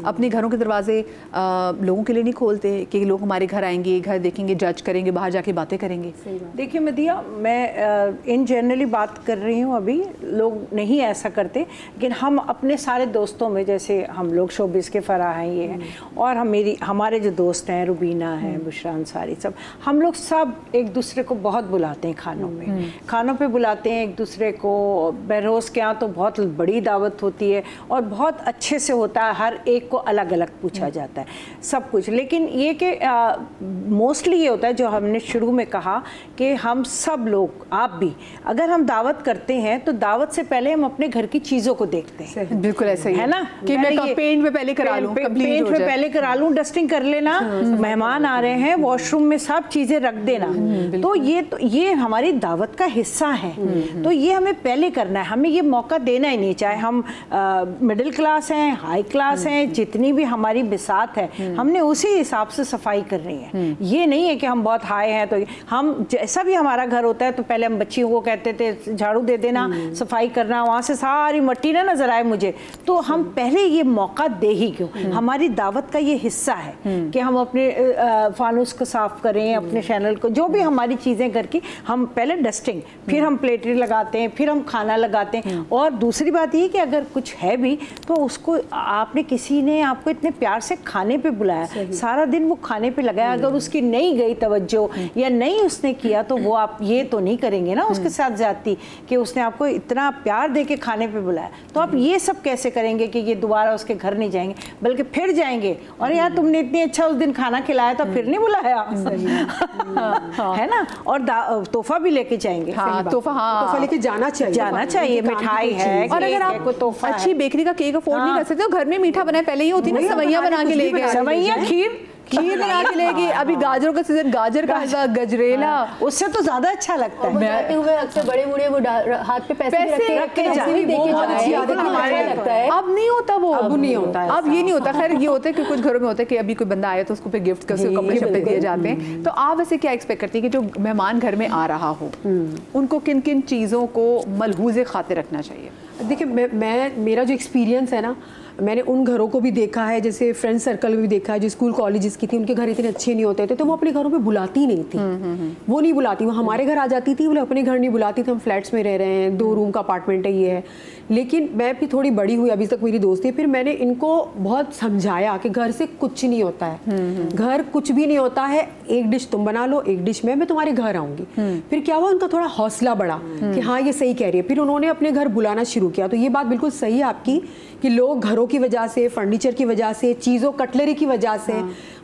अपने घरों के दरवाजे लोगों के लिए नहीं खोलते कि लोग हमारे घर आएंगे, घर देखेंगे, जज करेंगे, बाहर जाके बातें करेंगे? देखिए मदिया, मैं इन जनरली बात कर रही हूँ, अभी लोग नहीं ऐसा करते, लेकिन हम अपने सारे दोस्तों में, जैसे हम लोग शोबिस के फराह हैं ये हैं, और हमारे जो दोस्त हैं, रुबीना है, बुशरा अंसारी, सब हम लोग सब एक दूसरे को बहुत बुलाते हैं खानों में, खानों पे बुलाते हैं एक दूसरे को। बहरोज़ के यहाँ तो बहुत बड़ी दावत होती है और बहुत अच्छे से होता है, हर एक को अलग अलग पूछा जाता है सब कुछ। लेकिन ये कि मोस्टली ये होता है जो हमने शुरू में कहा कि हम सब लोग, आप भी, अगर हम दावत करते हैं तो दावत से पहले हम अपने घर की चीज़ों को देखते हैं। बिल्कुल ऐसा ही है ना, कि मैं पेंट में पहले करा लूं, पेंट में पहले करा लूं, डस्टिंग कर लेना, मेहमान आ रहे हैं, वॉशरूम में सब चीज़ें रख देना। तो ये हमारी दावत का हिस्सा है, तो ये हमें पहले करना है, हमें ये मौका देना ही नहीं, चाहे हम मिडिल क्लास हैं, हाई क्लास हैं, जितनी भी हमारी बिसात है हमने उसी हिसाब से सफाई करनी है। ये नहीं है कि हम बहुत हाई हैं तो हम, जैसा भी हमारा घर होता है तो पहले हम बच्चियों को कहते थे झाड़ू दे देना, सफाई करना, वहाँ से सारी मिट्टी ना नजर आए मुझे, तो हम पहले ये मौका दे ही क्यों। हमारी दावत का ये हिस्सा है कि हम अपने फानूस को साफ करें, अपने चैनल को, जो भी हमारी चीज़ें घर की, हम पहले डस्टिंग, फिर हम प्लेटरी लगाते हैं, फिर हम खाना लगाते हैं। और दूसरी बात ये कि अगर कुछ है भी तो उसको आपने किसी ने आपको इतने प्यार से खाने पे बुलाया, सारा दिन वो खाने पे लगाया, अगर उसकी नहीं गई तवज्जो या नहीं उसने किया तो वो आप ये तो नहीं करेंगे ना उसके साथ जाती कि उसने आपको इतना प्यार दे के खाने पे बुलाया, तो आप ये सब कैसे करेंगे कि ये दोबारा उसके घर नहीं जाएंगे बल्कि फिर जाएंगे और यार तुमने इतनी अच्छा उस दिन खाना खिलाया था फिर नहीं बुलाया है ना। और तोहफा भी लेके जाएंगे, तोहफा लेके जाना चाहिए, मिठाई है, और अगर आप अच्छी बेकरी का केक अफोर्ड नहीं कर सकते तो घर में मीठा बनाए, पहले ये होती है ना सवैया बना के ले गए, सवैया खीर बना के ले गई, अभी गाजरों का सीजन, गाजर का हलवा, गजरेला, उससे तो ज्यादा अच्छा लगता है। जाते हुए अक्सर बड़े बूढ़े वो हाथ पे पैसे रख के लगता है। अब नहीं होता वो, अब नहीं होता है, अब ये नहीं होता। खैर ये होता है कि कुछ घरों में होता है कि अभी कोई बंदा आया तो उसको गिफ्ट कर कपड़े शपड़े दिए जाते हैं। तो आप वैसे क्या एक्सपेक्ट करती है कि जो मेहमान घर में आ रहा हो उनको किन किन चीज़ों को मलहूज़े खातिर रखना चाहिए? देखिए मेरा जो एक्सपीरियंस है ना, मैंने उन घरों को भी देखा है, जैसे फ्रेंड सर्कल में भी देखा है, जो स्कूल कॉलेजेस की थी, उनके घर इतने अच्छे नहीं होते थे तो वो अपने घरों पे बुलाती नहीं थी, वो नहीं बुलाती, वो हमारे घर आ जाती थी, बोले अपने घर नहीं बुलाती थी, हम फ्लैट्स में रह रहे हैं, 2 रूम का अपार्टमेंट है ये है। लेकिन मैं भी थोड़ी बड़ी हुई, अभी तक मेरी दोस्ती है, फिर मैंने इनको बहुत समझाया कि घर से कुछ नहीं होता है, घर कुछ भी नहीं होता है, एक डिश तुम बना लो, एक डिश मैं तुम्हारे घर आऊँगी। फिर क्या हुआ, उनका थोड़ा हौसला बढ़ा कि हाँ ये सही कह रही है, फिर उन्होंने अपने घर बुलाना शुरू किया। तो ये बात बिल्कुल सही है आपकी कि लोग घरों की वजह से, फर्नीचर की वजह से, चीज़ों कटलरी की वजह से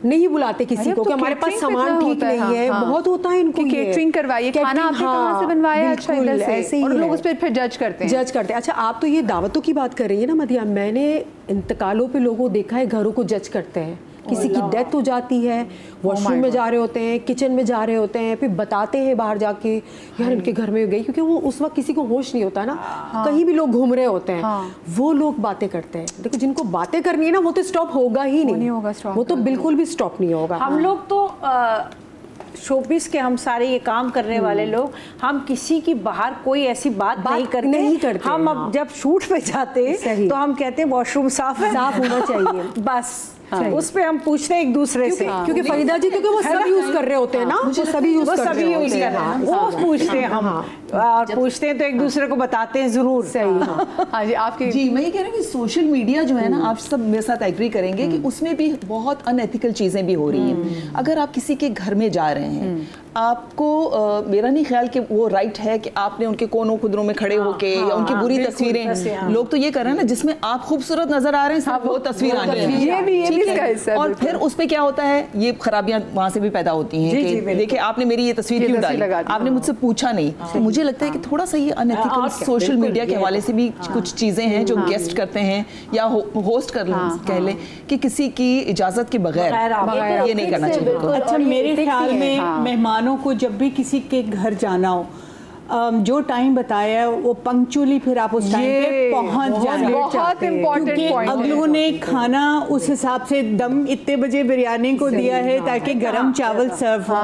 नहीं बुलाते किसी को कि हमारे पास सामान ठीक नहीं है। बहुत होता है इनको, केटरिंग करवाइए, खाना आपने कहाँ से बनवाया, अच्छा इधर से, ऐसे ही और लोग उस पर फिर जज करते हैं। अच्छा आप तो ये दावतों की बात कर रही है ना मदिया, मैंने इंतकालों पे लोगों को देखा है घरों को जज करते हैं। किसी की डेथ हो जाती है, वॉशरूम में जा रहे होते हैं, किचन में जा रहे होते हैं, फिर बताते हैं बाहर जाके यार इनके घर में गई, क्योंकि वो उस वक्त किसी को होश नहीं होता ना, कहीं भी लोग घूम रहे होते हैं, वो लोग बातें करते हैं। देखो जिनको बातें करनी है ना वो तो स्टॉप होगा ही नहीं होगा, वो तो बिल्कुल भी स्टॉप नहीं होगा। हम लोग तो शोबिस के, हम सारे ये काम करने वाले लोग, हम किसी की बाहर कोई ऐसी बात नहीं करते। हम अब जब शूट पे जाते तो हम कहते हैं वॉशरूम साफ है, साफ होना चाहिए बस उस पे हम पूछते हैं एक दूसरे से, क्योंकि फरीदा जी क्योंकि वो सब यूज कर रहे होते हैं ना, वो सभी यूज कर रहे होते हैं, वो पूछते हैं हम, और पूछते हैं तो एक दूसरे को बताते हैं जरूर। सही। हाँ जी, आपकी जी मैं ये कह रही हूँ कि सोशल मीडिया जो है ना, आप सब मेरे साथ एग्री करेंगे कि उसमें भी बहुत अनएथिकल चीज़ें भी हो रही हैं। अगर आप किसी के घर में जा रहे हैं, आपको मेरा नहीं ख्याल कि वो राइट है कि आपने उनके कोनों खुदरों में खड़े होके या उनकी बुरी तस्वीरें, लोग तो ये कर रहे हैं ना जिसमें आप खूबसूरत नजर आ रहे हैं, सिर्फ वो तस्वीर आनी है, ये भी इसका हिस्सा है। और फिर उस पे क्या होता है, ये खराबियां वहां से भी पैदा होती हैं कि देखिए आपने मेरी ये तस्वीर क्यों डाली, आपने मुझसे पूछा नहीं। तो मुझे लगता है कि थोड़ा सा ये अनएथिकल सोशल मीडिया के हवाले से भी कुछ चीजें हैं जो गेस्ट करते हैं या होस्ट कह लें कि किसी की इजाजत के बगैर ये नहीं करना चाहिए। अच्छा, मेरे ख्याल में मेहमानों को जब भी किसी के घर जाना हो, जो टाइम बताया है वो पंक्चुअली फिर आप उस टाइम पे पहुंच जाए। बहुत इम्पोर्टेंट पॉइंट। अगलों ने खाना उस हिसाब से दम इतने बजे बिरयानी को दिया है ताकि गरम चावल सर्व हो।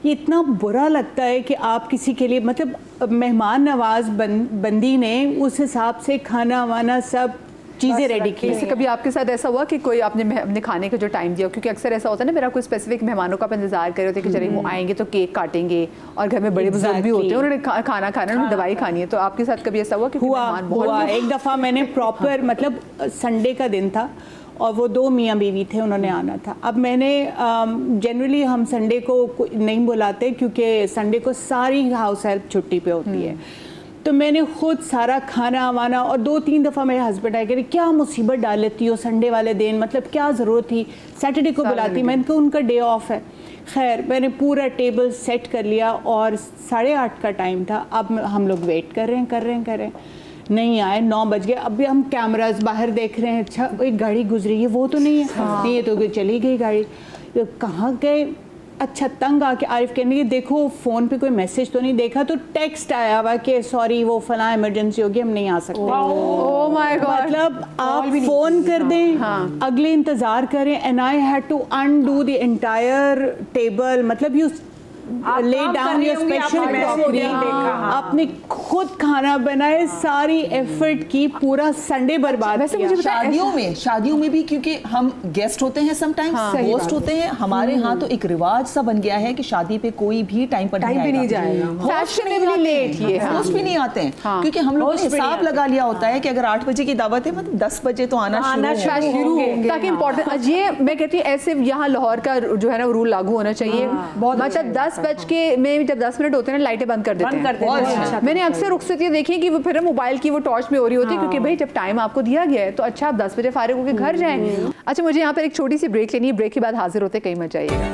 ये इतना बुरा लगता है कि आप किसी के लिए मतलब मेहमान नवाज बंदी ने उस हिसाब से खाना वाना सब चीज़ें रेडी की। जैसे कभी आपके साथ ऐसा हुआ कि कोई आपने अपने खाने का जो टाइम दिया, क्योंकि अक्सर ऐसा होता है ना, मेरा कोई स्पेसिफिक मेहमानों का आप इंतजार कर रहे होते हैं कि चलिए वो आएंगे तो केक काटेंगे, और घर में बड़े बुजुर्ग भी होते हैं, उन्होंने खाना खाना है, उन्होंने दवाई खानी है। तो आपके साथ कभी ऐसा हुआ कि हुआ एक दफ़ा मैंने प्रॉपर मतलब संडे का दिन था और वो 2 मियाँ बीवी थे, उन्होंने आना था। अब मैंने जनरली हम संडे को नहीं बुलाते क्योंकि संडे को सारी हाउस हेल्प छुट्टी पे होती है, तो मैंने खुद सारा खाना वाना, और 2-3 दफ़ा मेरे हस्बैंड आए कह क्या मुसीबत डाल लेती हो संडे वाले दिन, मतलब क्या ज़रूरत थी, सैटरडे को बुलाती, मैंने कहा उनका डे ऑफ है। खैर मैंने पूरा टेबल सेट कर लिया और 8:30 का टाइम था। अब हम लोग वेट कर रहे हैं, नहीं आए, 9 बज गए। अभी हम कैमरास बाहर देख रहे हैं, अच्छा एक गाड़ी गुजरी है, वो तो नहीं है, नहीं ये तो चली गई गाड़ी, तो कहाँ गए। अच्छा, तंग आके आरिफ कहने की देखो फ़ोन पे कोई मैसेज तो नहीं देखा, तो टेक्स्ट आया हुआ कि सॉरी वो फला इमरजेंसी होगी, हम नहीं आ सकते। Oh my god. मतलब आप फ़ोन कर दें, अगले इंतज़ार करें, and I had to undo the entire table, मतलब you lay down your special crockery, आपने खुद खाना बनाए, सारी एफर्ट की, पूरा संडे बर्बाद किया। शादियों में भी क्योंकि हम गेस्ट होते हैं, समटाइम्स होस्ट होते हैं, हमारे यहाँ तो एक रिवाज सा बन गया है कि शादी पे कोई भी टाइम पर नहीं जाएगा, होस्ट भी नहीं आते हैं, क्योंकि हम लोगों ने हिसाब लगा लिया होता है कि अगर 8 बजे की दावत है मतलब 10 बजे तो आना शुरू ताकि इम्पोर्टेंट। ये मैं कहती हूँ ऐसे यहाँ लाहौर का जो है ना रूल लागू होना चाहिए, मतलब 10 बज के में जब 10 मिनट होते हैं ना लाइटें बंद कर देते हैं। मैंने अक्सर रुखसतियाँ देखी कि वो फिर मोबाइल की वो टॉर्च में हो रही होती है, क्योंकि भाई जब टाइम आपको दिया गया है तो अच्छा आप 10 बजे फारिग होकर घर जाएं। अच्छा, मुझे यहाँ पर एक छोटी सी ब्रेक लेनी है, ब्रेक के बाद हाजिर होते, कहीं मत जाइएगा।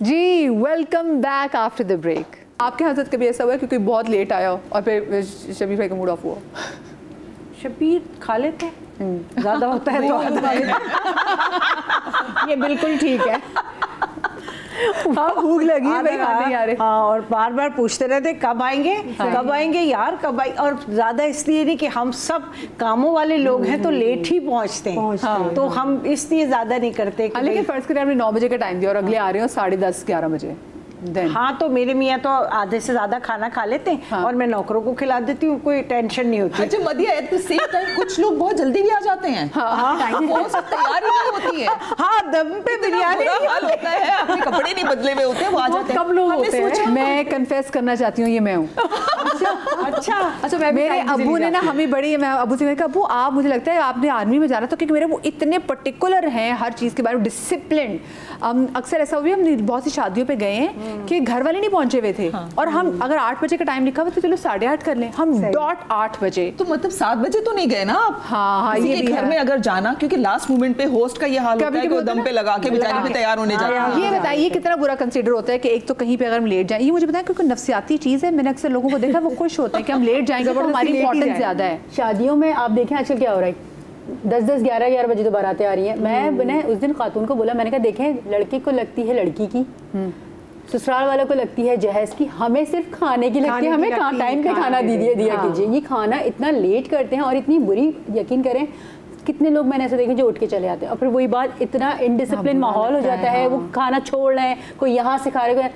जी welcome back after the break. आपके यहाँ कभी ऐसा हुआ क्योंकि बहुत लेट आया हो और फिर शबीर भाई का मूड ऑफ हुआ? शबीर खा लेते हैं, ज़्यादा होता है तो ये बिल्कुल ठीक है। हाँ, भूख लगी है भाई, खाने नहीं आ रहे। हाँ, और बार बार पूछते रहते कब आएंगे, कब आएंगे यार, कब आएंगे। और ज़्यादा इसलिए नहीं कि हम सब कामों वाले लोग हैं तो लेट ही पहुँचते हैं, तो हम इसलिए ज़्यादा नहीं करते। लेकिन फर्ज करें आपने 9 बजे का टाइम दिया और अगले आ रहे हो 10:30-11 बजे, हाँ तो मेरे मियाँ तो आधे से ज्यादा खाना खा लेते हैं और मैं नौकरों को खिला देती हूँ, कोई टेंशन नहीं होती। अच्छा मदिया, एट द सेम टाइम कुछ लोग बहुत जल्दी भी आ जाते हैं, तैयारी नहीं होती है, हाँ दम पे बिरयानी होता है, अपने कपड़े नहीं बदले हुए होते हैं, वो आ जाते हैं। कब लोग होते हैं? मैं कन्फेस करना चाहती हूँ, ये मैं हूँ। अच्छा, मेरे अबू ने ना हमें बड़ी, मैं अबू से कहा अबू आप, मुझे लगता है आपने आर्मी में जाना था, क्योंकि मेरे वो इतने पर्टिकुलर हैं हर चीज़ के बारे में, डिसिप्लिन। अक्सर ऐसा हुआ, हम बहुत सी शादियों पे गए हैं कि घर वाले नहीं पहुंचे हुए थे, और हम अगर 8 बजे का टाइम लिखा हुआ तो चलो 8:30 कर लें, हम डॉट 8 बजे। तो मतलब 7 बजे तो नहीं गए ना आप? हाँ, ये भी घर में अगर जाना, क्योंकि लास्ट मोमेंट पे होस्ट का ये हाल होता है कि वो दम पे लगा के बेचारी पे तैयार होने जाता है। ये बताइए कितना बुरा कंसीडर होता है कि एक तो कहीं पे अगर हम लेट जाएं, ये मुझे बताया क्योंकि नफसियाती चीज़ है, मैंने अक्सर लोगों को देखा वो खुश होते हैं कि हम लेट जाएंगे पर हमारी इंपॉर्टेंस ज़्यादा है। शादियों में आप देखें आजकल क्या हो रहा है, 10-11 बजे तो बारातें आ रही हैं। मैंने उस दिन खातून को बोला, मैंने कहा देखें लड़के को लगती है लड़की की, ससुराल वालों को लगती है जहेज की, हमें सिर्फ खाने की लगती है, हमें टाइम पे खाना दिया कीजिए। ये खाना इतना लेट करते हैं और इतनी बुरी, यकीन करें कितने लोग मैंने ऐसे देखे जो उठ के चले आते हैं, और फिर वही बात, इतना इनडिसिप्लिन माहौल हो जाता है, वो खाना छोड़ रहे हैं, कोई यहाँ से खा रहे हैं।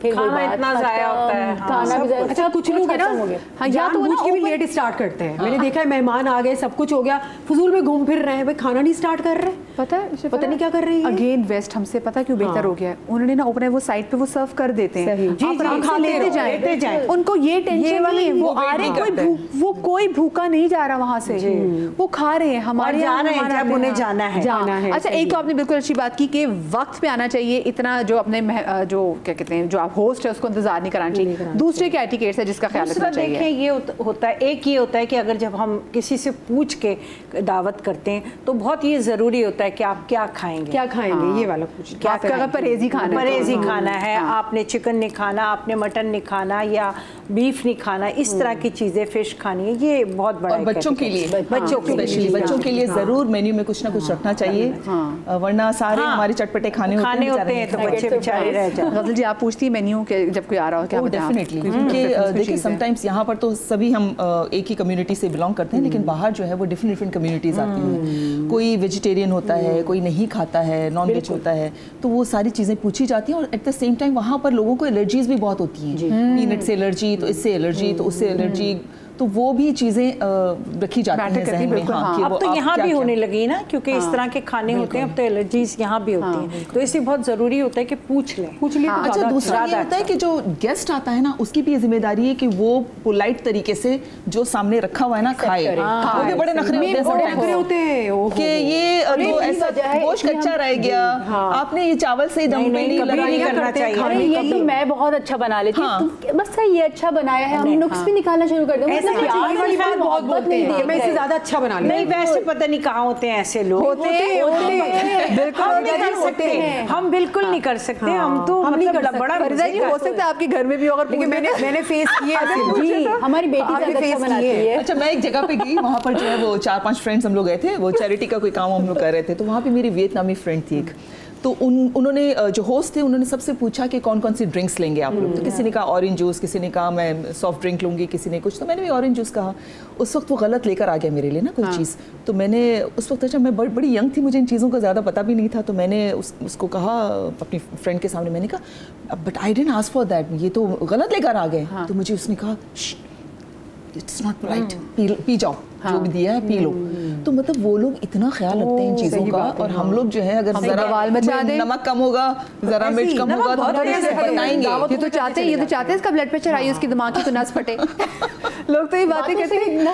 खाना इतना ज़ाया होता है, खाना भी ज़ाया। अच्छा कुछ लोग है ना जानबूझ के भी लेट स्टार्ट करते हैं। मैंने देखा है मेहमान आ गए, सब कुछ हो गया, फजूल में घूम फिर रहे हैं, भाई खाना नहीं स्टार्ट कर रहे, पता है पता नहीं क्या कर रही है। अगेन वेस्ट हमसे पता क्यों बेहतर हो गया है, उन्होंने ना अपने वो साइड पे वो सर्व कर देते हैं, आप आराम से लेते जाएं, उनको ये टेंशन नहीं है, वो आ रहे वो कोई भूखा नहीं जा रहा वहाँ से, वो खा रहे हैं, हमारे जा रहे हैं जब उन्हें जाना है। अच्छा एक तो आपने बिल्कुल अच्छी बात की कि वक्त पे आना चाहिए, इतना जो अपने जो क्या कहते हैं जो आप होस्ट है उसको इंतजार नहीं कराना चाहिए। दूसरे क्या एटिकेट्स है जिसका ख्याल रखना चाहिए? देखिए ये होता है, एक ये होता है कि अगर जब हम किसी से पूछ के दावत करते हैं तो बहुत ये ज़रूरी होता है कि आप क्या खाएंगे, ये वाला पूछ, क्या अगर परहेजी खाना है, आपने चिकन नहीं खाना, आपने मटन नहीं खाना या बीफ नहीं खाना, इस तरह की चीज़ें, फिश खानी है, ये बहुत बड़ा। और बच्चों के लिए, बच्चों के लिए ज़रूर मेन्यू में कुछ ना कुछ रखना चाहिए, वरना सारे हमारे चटपटे खाने होते हैं तो बच्चे बेचारे रह जाते हैं। गज़ल जी आप पूछती है मेन्यू के जब कोई आ रहा हो क्या? डेफिनेटली, क्योंकि देखिए समटाइम्स यहाँ पर तो सभी हम एक ही कम्युनिटी से बिलोंग करते हैं, लेकिन बाहर जो है वो डिफरेंट कम्युनिटीज़ आती हैं, कोई वेजिटेरियन होता है, कोई नहीं खाता है, नॉन वेज होता है, तो वो सारी चीज़ें पूछी जाती हैं। और एट द सेम टाइम वहाँ पर लोगों को एलर्जीज भी बहुत होती हैं, पीनट से एलर्जी, तो इससे एलर्जी, तो उससे एलर्जी, तो वो भी चीज़ें रखी जाती हैं ज़हन में। हाँ, अब तो यहाँ भी होने लगी ना, क्योंकि इस तरह के खाने होते हैं, अब तो एलर्जीज यहाँ भी होती हैं, तो इसलिए बहुत ज़रूरी होता है कि पूछ लें। अच्छा दूसरा ये होता है कि जो गेस्ट आता है ना उसकी भी जिम्मेदारी है कि वो पोलाइट तरीके से जो सामने रखा हुआ है ना खाए। वो भी बड़े नखरे होते हैं कि ये तो ऐसा गोश्त कच्चा रह गया, आपने ये चावल से दम पे नहीं करना चाहिए। ये तो मैं बहुत अच्छा बना लेती हूँ, बस ये अच्छा बनाया है, हम नुक्स भी निकालना शुरू कर देंगे। बहुत बोलते हैं मैं इससे ज्यादा अच्छा बना नहीं, वैसे पता नहीं कहाँ होते हैं ऐसे लोग, हम बिल्कुल नहीं कर सकते, हम तो मतलब बड़ा हो सकता है आपके घर में भी होगा, लेकिन मैंने फेस किया, हमारी बेटी ज्यादा अच्छा बनाती है। अच्छा मैं एक जगह पे गई, वहाँ पर जो है वो 4-5 फ्रेंड्स हम लोग गए थे, वो चैरिटी का कोई काम हम लोग कर रहे थे, तो वहाँ पे मेरी वियतनामी फ्रेंड थी एक, तो उन्होंने जो होस्ट थे उन्होंने सबसे पूछा कि कौन कौन सी ड्रिंक्स लेंगे आप लोग, तो किसी ने कहा ऑरेंज जूस, किसी ने कहा मैं सॉफ्ट ड्रिंक लूँगी, किसी ने कुछ, तो मैंने भी ऑरेंज जूस कहा। उस वक्त वो गलत लेकर आ गया मेरे लिए ना कोई चीज़, तो मैंने उस वक्त, अच्छा मैं बड़ी यंग थी, मुझे इन चीज़ों का ज़्यादा पता भी नहीं था, तो मैंने उसको कहा अपनी फ्रेंड के सामने, मैंने कहा but I didn't ask for that, ये तो गलत लेकर आ गए। तो मुझे उसने कहा इट्स नॉट पोलाइट, पी जाओ, जो भी दिया है पी लो। तो मतलब वो लोग इतना ख्याल रखते हैं इन चीज़ों का, और हम लोग जो है अगर जरा नमक कम होगा, जरा मिर्च कम होगा तो बताएंगे। ये तो चाहते हैं इसका ब्लड प्रेशर हाई, उसकी दिमाग की तो नस फटे। लोग तो ये बातें करते हैं।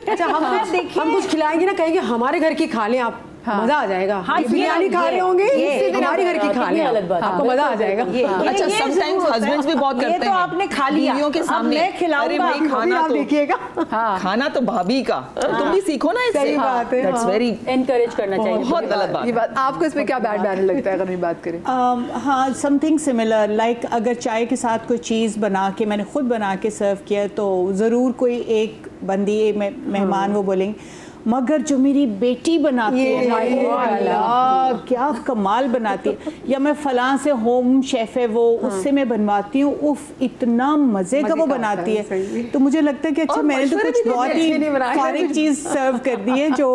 अच्छा हम कुछ खिलाएंगे ना, कहेंगे हमारे घर की खा लें आप, मजा आ जाएगा। बिरयानी खा रहे होंगे, हमारे घर की खा लें, आपको मजा आ जाएगा। अच्छा समटाइम्स हस्बैंड्स भी बहुत करते हैं, ये तो आपने खा लिया, बीवियों के सामने, मैं खिलाऊंगा, खाना तो भाभी का, तुम भी सीखो ना इससे। दैट्स वेरी एनकरेज करना चाहिए, बहुत गलत बात। ये बात आपको इसमें क्या बैड लगता है अगर हम बात करें? हाँ समथिंग सिमिलर, लाइक अगर चाय के साथ कोई चीज़ बना के मैंने खुद बना के सर्व किया, तो ज़रूर कोई एक बंदी मेहमान वो बोलेंगे मगर जो मेरी बेटी बनाती है क्या कमाल बनाती है, या मैं फलां से होम शेफ है वो, उससे मैं बनवाती हूँ, उफ इतना मज़े का वो बनाती है। तो मुझे लगता है कि अच्छा मैंने तो कुछ बहुत ही फारिग चीज़ सर्व कर दी है जो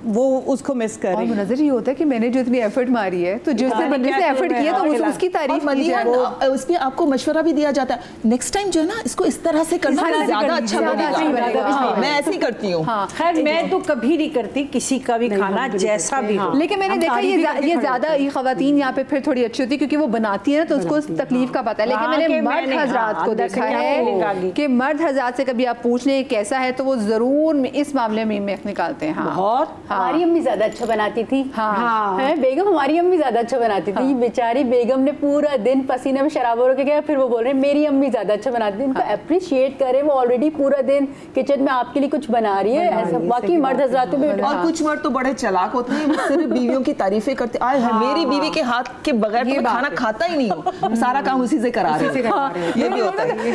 वो उसको मिस कर रही है। नजर ये होता है कि मैंने जो इतनी एफर्ट मारी है, तो जिसने एफर्ट किया तो उसकी तारीफ की जाए, उस पे आपको मशवरा भी दिया जाता है, नेक्स्ट टाइम जो है ना इसको इस तरह से करना ज़्यादा अच्छा बनेगा। मैं ऐसे ही करती हूँ। खैर मैं तो कभी नहीं करती किसी का भी खाना जैसा भी हो, लेकिन मैंने देखा ये ज्यादा ये खवातीन यहाँ पे फिर थोड़ी अच्छी होती है क्योंकि वो बनाती है ना, तो उसको तकलीफ का पता है। लेकिन मैंने मर्द हजरात को देखा है कि मर्द हजरात से कभी आप पूछ लें कैसा है, तो वो जरूर इस मामले में मेख निकालते हैं। बहुत हमारी अम्मी ज्यादा अच्छा बनाती थी। हाँ बेगम, हमारी अम्मी ज्यादा अच्छा बनाती थी। बेचारी बेगम ने पूरा दिन पसीने में शराब हो के गया, फिर वो बोल रहे हैं मेरी अम्मी ज्यादा अच्छा बनाती थी। उनको अप्रिशिएट करें, वो ऑलरेडी पूरा दिन किचन में आपके लिए कुछ बना रही है। ऐसा बाकी मर्द हजरात में और कुछ मर्द तो बड़े चालाक होते हैं, सिर्फ बीवियों की तारीफें करते हैं, मेरी बीवी के हाथ के बगैर तो खाना खाता ही नहीं हो, सारा काम उसी से करा रहे हैं। ये भी होता है,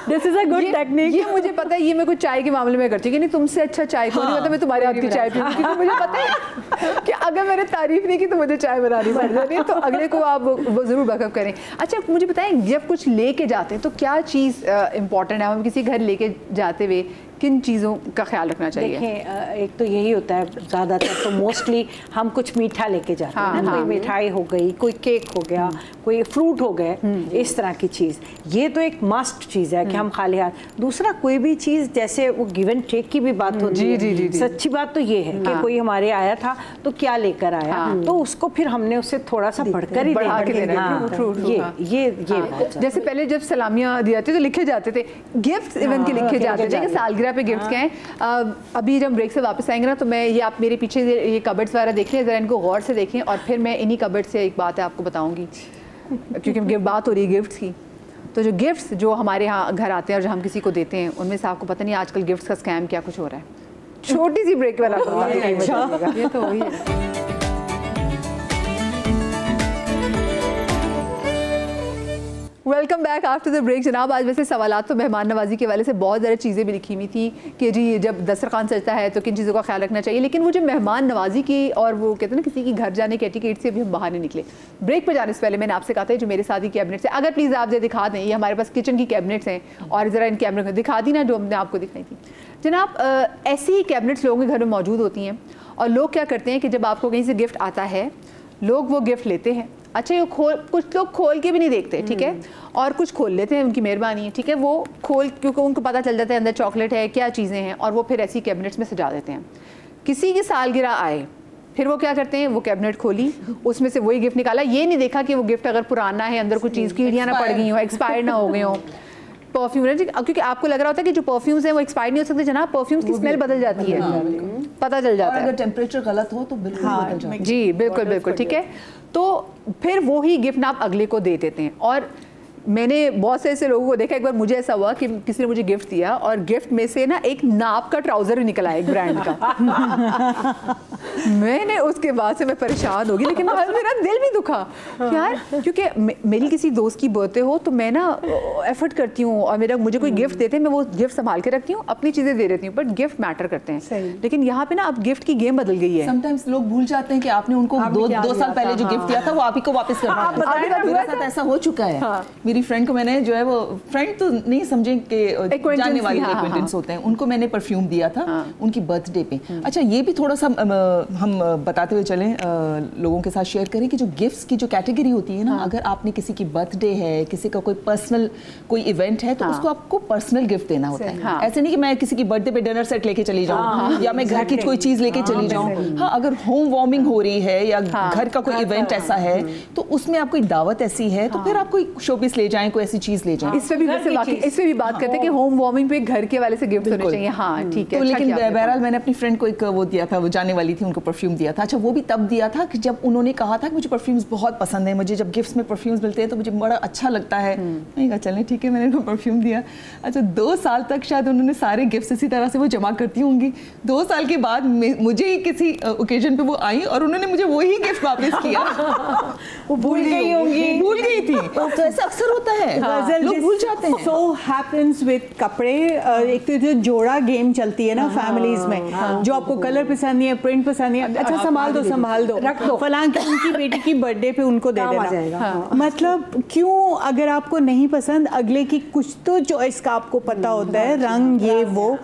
this is a good technique. ये मुझे पता है, ये मैं कुछ चाय के मामले में करती हूँ कि नहीं तुमसे अच्छा चाय को नहीं पता, मैं तुम्हारे हाथ की चाय पीऊंगी, क्योंकि मुझे पता है कि अगर मैंने तारीफ नहीं की तो मुझे चाय बनानी पड़ जाती है, तो अगले को आप जरूर बैकअप करें। अच्छा मुझे बताएं, जब कुछ लेके जाते हैं तो क्या चीज़ इंपॉर्टेंट है? हम किसी घर लेके जाते हुए किन चीज़ों का ख्याल रखना चाहिए? देखें, एक तो यही होता है ज़्यादातर तो मोस्टली हम कुछ मीठा लेके जाते हैं ना, कोई मिठाई हो गई, कोई केक हो गया, कोई फ्रूट हो गए, इस तरह की चीज़, ये तो एक मस्ट चीज़ है कि हम खाली हाथ। दूसरा कोई भी चीज़ जैसे वो गिव एंड टेक की भी बात होती है, सच्ची बात तो ये है कि कोई हमारे आया था तो क्या लेकर आया, तो उसको फिर हमने उससे थोड़ा सा बढ़कर ही देना। ये जैसे पहले जब सलामियाँ दी जाती तो लिखे जाते थे गिफ्ट्स, इवन के लिखे जाते थे कि सालगिरह पे गिफ्ट्स क्या हैं। अभी जब ब्रेक से वापस आएंगे ना तो मैं ये आप मेरे पीछे ये कबर्ड्स वगैरह देख लें, ज़रा इनको गौर से देखें, और फिर मैं इन्हीं कबर्ड से एक बात है आपको बताऊँगी, क्योंकि बात हो रही है गिफ्ट्स की। तो जो गिफ्ट्स जो हमारे यहाँ घर आते हैं और जो हम किसी को देते हैं, उनमें से आपको पता नहीं आजकल गिफ्ट्स का स्कैम क्या कुछ हो रहा है। छोटी सी ब्रेक वाला ये तो वही है। Welcome back after the break. जनाब, आज वैसे सवालात तो मेहमान नवाजी के वाले से बहुत ज़्यादा चीज़ें भी लिखी हुई थी कि जी जब दस्तरखान सजता है तो किन चीज़ों का ख्याल रखना चाहिए, लेकिन वो जो मेहमान नवाजी की और वो कहते हैं ना किसी की घर जाने के एटिकेट से भी हम बाहर नहीं निकले। ब्रेक पर जाने से पहले मैंने आपसे कहा था जो मेरे साथ ही कैबिनेट्स है, अगर प्लीज़ आप जो दिखा दें, ये हमारे पास किचन की कैबिनेट्स हैं और ज़रा इन कैबिनेट दिखा दी ना जो हमने आपको दिखाई थी। जनाब, ऐसी कैबिनेट्स लोगों के घर में मौजूद होती हैं और लोग क्या करते हैं कि जब आपको कहीं से गिफ्ट आता है, लोग वो गिफ्ट लेते हैं, अच्छा ये कुछ लोग खोल के भी नहीं देखते, ठीक है, और कुछ खोल लेते हैं, उनकी मेहरबानी है, ठीक है, वो खोल क्योंकि उनको पता चल जाता है अंदर चॉकलेट है, क्या चीज़ें हैं, और वो फिर ऐसी कैबिनेट्स में सजा देते हैं। किसी की सालगिरह आए, फिर वो क्या करते हैं, वो कैबिनेट खोली, उसमें से वही गिफ्ट निकाला, ये नहीं देखा कि वो गिफ्ट अगर पुराना है, अंदर कुछ चीज़ कीड़ियाँ ना पड़ गई हो, एक्सपायर ना हो गए हो। परफ्यूम, क्योंकि आपको लग रहा होता है कि जो परफ्यूम्स हैं वो एक्सपायर नहीं हो सकते जनाब, परफ्यूम्स की स्मेल बदल जाती है, पता चल जाता है, अगर टेम्परेचर गलत हो तो बिल्कुल बदल जाता है। जी बिल्कुल, ठीक है। तो फिर वो ही गिफ्ट आप अगले को दे देते हैं। और मैंने बहुत से ऐसे लोगों को देखा, एक बार मुझे ऐसा हुआ कि किसी ने मुझे गिफ्ट दिया और गिफ्ट में से ना एक नाप का ट्राउजर निकला एक ब्रांड का। मैंने उसके बाद से मैं परेशान हो गई, लेकिन मेरा दिल भी दुखा यार, क्योंकि मेरी किसी दोस्त की बर्थडे हो तो मैं ना एफर्ट करती हूँ और मुझे कोई गिफ्ट देते हैं, मैं वो गिफ्ट संभाल के रखती हूँ, अपनी चीज़ें दे देती हूँ, बट गिफ्ट मैटर करते हैं। लेकिन यहाँ पे ना अब गिफ्ट की गेम बदल गई है। समटाइम्स लोग भूल जाते हैं कि आपने उनको दो साल पहले जो गिफ्ट दिया था वो आप ही को वापस करना है। मेरे साथ ऐसा हो चुका है। मेरी फ्रेंड को मैंने जो है वो फ्रेंड तो नहीं समझें कि जानने वाले एक्वेंटेंस होते हैं, उनको मैंने परफ्यूम दिया था उनकी बर्थडे पे। अच्छा, ये भी थोड़ा सा हम बताते हुए चलें, लोगों के साथ शेयर करें कि जो गिफ्ट्स की जो कैटेगरी होती है ना, अगर आपने किसी की बर्थडे है, किसी का कोई पर्सनल कोई इवेंट है, तो उसको आपको पर्सनल गिफ्ट देना होता है। ऐसे नहीं कि मैं किसी की बर्थडे पे डिनर सेट लेके चली जाऊँ या मैं घर की कोई चीज़ लेके चली जाऊँ। हाँ, अगर होम वार्मिंग हो रही है या घर का कोई इवेंट ऐसा है तो उसमें आप कोई दावत ऐसी है तो फिर आप कोई शोपीस ले जाएं, कोई ऐसी चीज़ ले जाएं। इस पे भी बात करते हैं कि होम वार्मिंग पे घर के वाले से गिफ्ट होने चाहिए। हाँ ठीक है। तो लेकिन बहरहाल मैंने अपनी फ्रेंड को एक वो दिया था, वो जाने वाली थी, उनको परफ्यूम दिया था। अच्छा, वो भी तब दिया था कि जब उन्होंने कहा था कि मुझे परफ्यूम्स बहुत पसंद है, मुझे जब गिफ्ट्स में परफ्यूम्स मिलते हैं तो मुझे बड़ा अच्छा लगता है। मैंने कहा चलें ठीक है, मैंने उनको परफ्यूम दिया। अच्छा, 2 साल तक शायद उन्होंने सारे गिफ्ट्स इसी तरह से वो जमा करती होंगी। 2 साल के बाद मुझे किसी ओकेजन पे वो आई और उन्होंने मुझे वही गिफ्ट वापस किया। वो भूल गई होंगी, भूल गई थी। तो ऐसा अक्सर होता है, लोग भूल जाते हैं। So happens with कपड़े। एक तो जो जोड़ा गेम चलती है ना फैमिलीज में, जो आपको कलर पसंद नहीं है, प्रिंट पसंद नहीं है, अच्छा संभाल दो रख दो, फलां की उनकी बेटी की बर्थडे पे उनको दे देना। मतलब क्यों, अगर आपको नहीं पसंद, अगले की कुछ तो चॉइस का आपको पता होता है, रंग ये वो,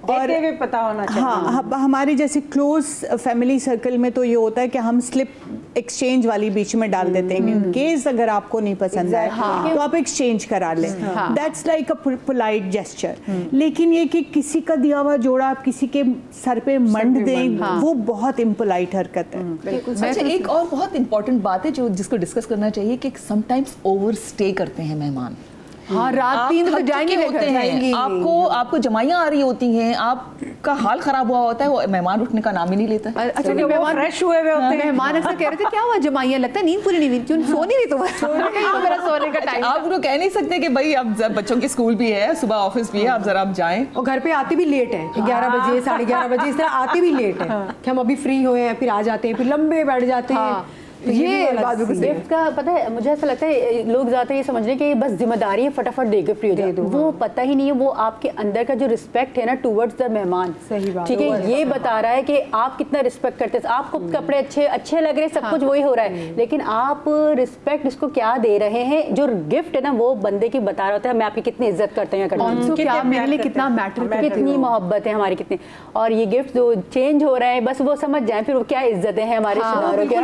और पता होना चाहिए। हाँ, हमारे जैसे क्लोज फैमिली सर्कल में तो ये होता है कि हम स्लिप एक्सचेंज वाली बीच में डाल देते हैं, इन केस अगर आपको नहीं पसंद है तो आप एक्सचेंज करा लें, that's like a polite gesture. लेकिन ये कि किसी का दिया हुआ जोड़ा आप किसी के सर पे मंड दें, वो बहुत इम्पोलाइट हरकत है। अच्छा, एक और बहुत इंपॉर्टेंट बात है जो जिसको डिस्कस करना चाहिए कि समटाइम्स ओवर स्टे करते हैं मेहमान। हाँ, रात 3 बजे जाएंगे होते हैं, आपको जमाइयाँ आ रही होती हैं, आपका हाल खराब हुआ होता है, वो मेहमान उठने का नाम ही नहीं लेता। अच्छा, मेहमान फ्रेश हुए हुए होते हैं, मेहमान अक्सर कह रहे थे क्या हुआ जमाइयाँ, लगता है नींद पूरी नहीं हुई, क्यों सो नहीं रही तुम्हारा, मेरा सोने का टाइम। आप उनको कह नहीं सकते कि भाई अब बच्चों के स्कूल भी है, सुबह ऑफिस भी है, आप जरा आप जाएं। और घर पे आते भी लेट है, 11 बजे 11:30 बजे, इस तरह आते भी लेट है कि हम अभी फ्री हुए हैं, फिर आ जाते हैं, फिर लंबे बैठ जाते हैं। یہ بات गिफ्ट का पता है, मुझे ऐसा लगता है लोग ज़्यादा ये समझ रहे हैं कि बस जिम्मेदारी है फटाफट दे गिफ्ट दे दो, वो पता ही नहीं है वो आपके अंदर का जो रिस्पेक्ट है ना टूवर्ड्स द मेहमान, ठीक है, ये बता रहा है कि आप कितना रिस्पेक्ट करते हैं. आपको कपड़े अच्छे लग रहे हैं, सब कुछ वही हो रहा है, लेकिन आप रिस्पेक्ट इसको क्या दे रहे हैं. जो गिफ्ट है ना वो बंदे की बता रहा होता है हम आपकी कितनी इज्जत करते हैं, कितना मैटर, कितनी मोहब्बत है हमारी, कितनी. और ये गिफ्ट जो चेंज हो रहे हैं बस वो समझ जाए फिर वो क्या इज्जत है हमारे रिश्तेदारों की,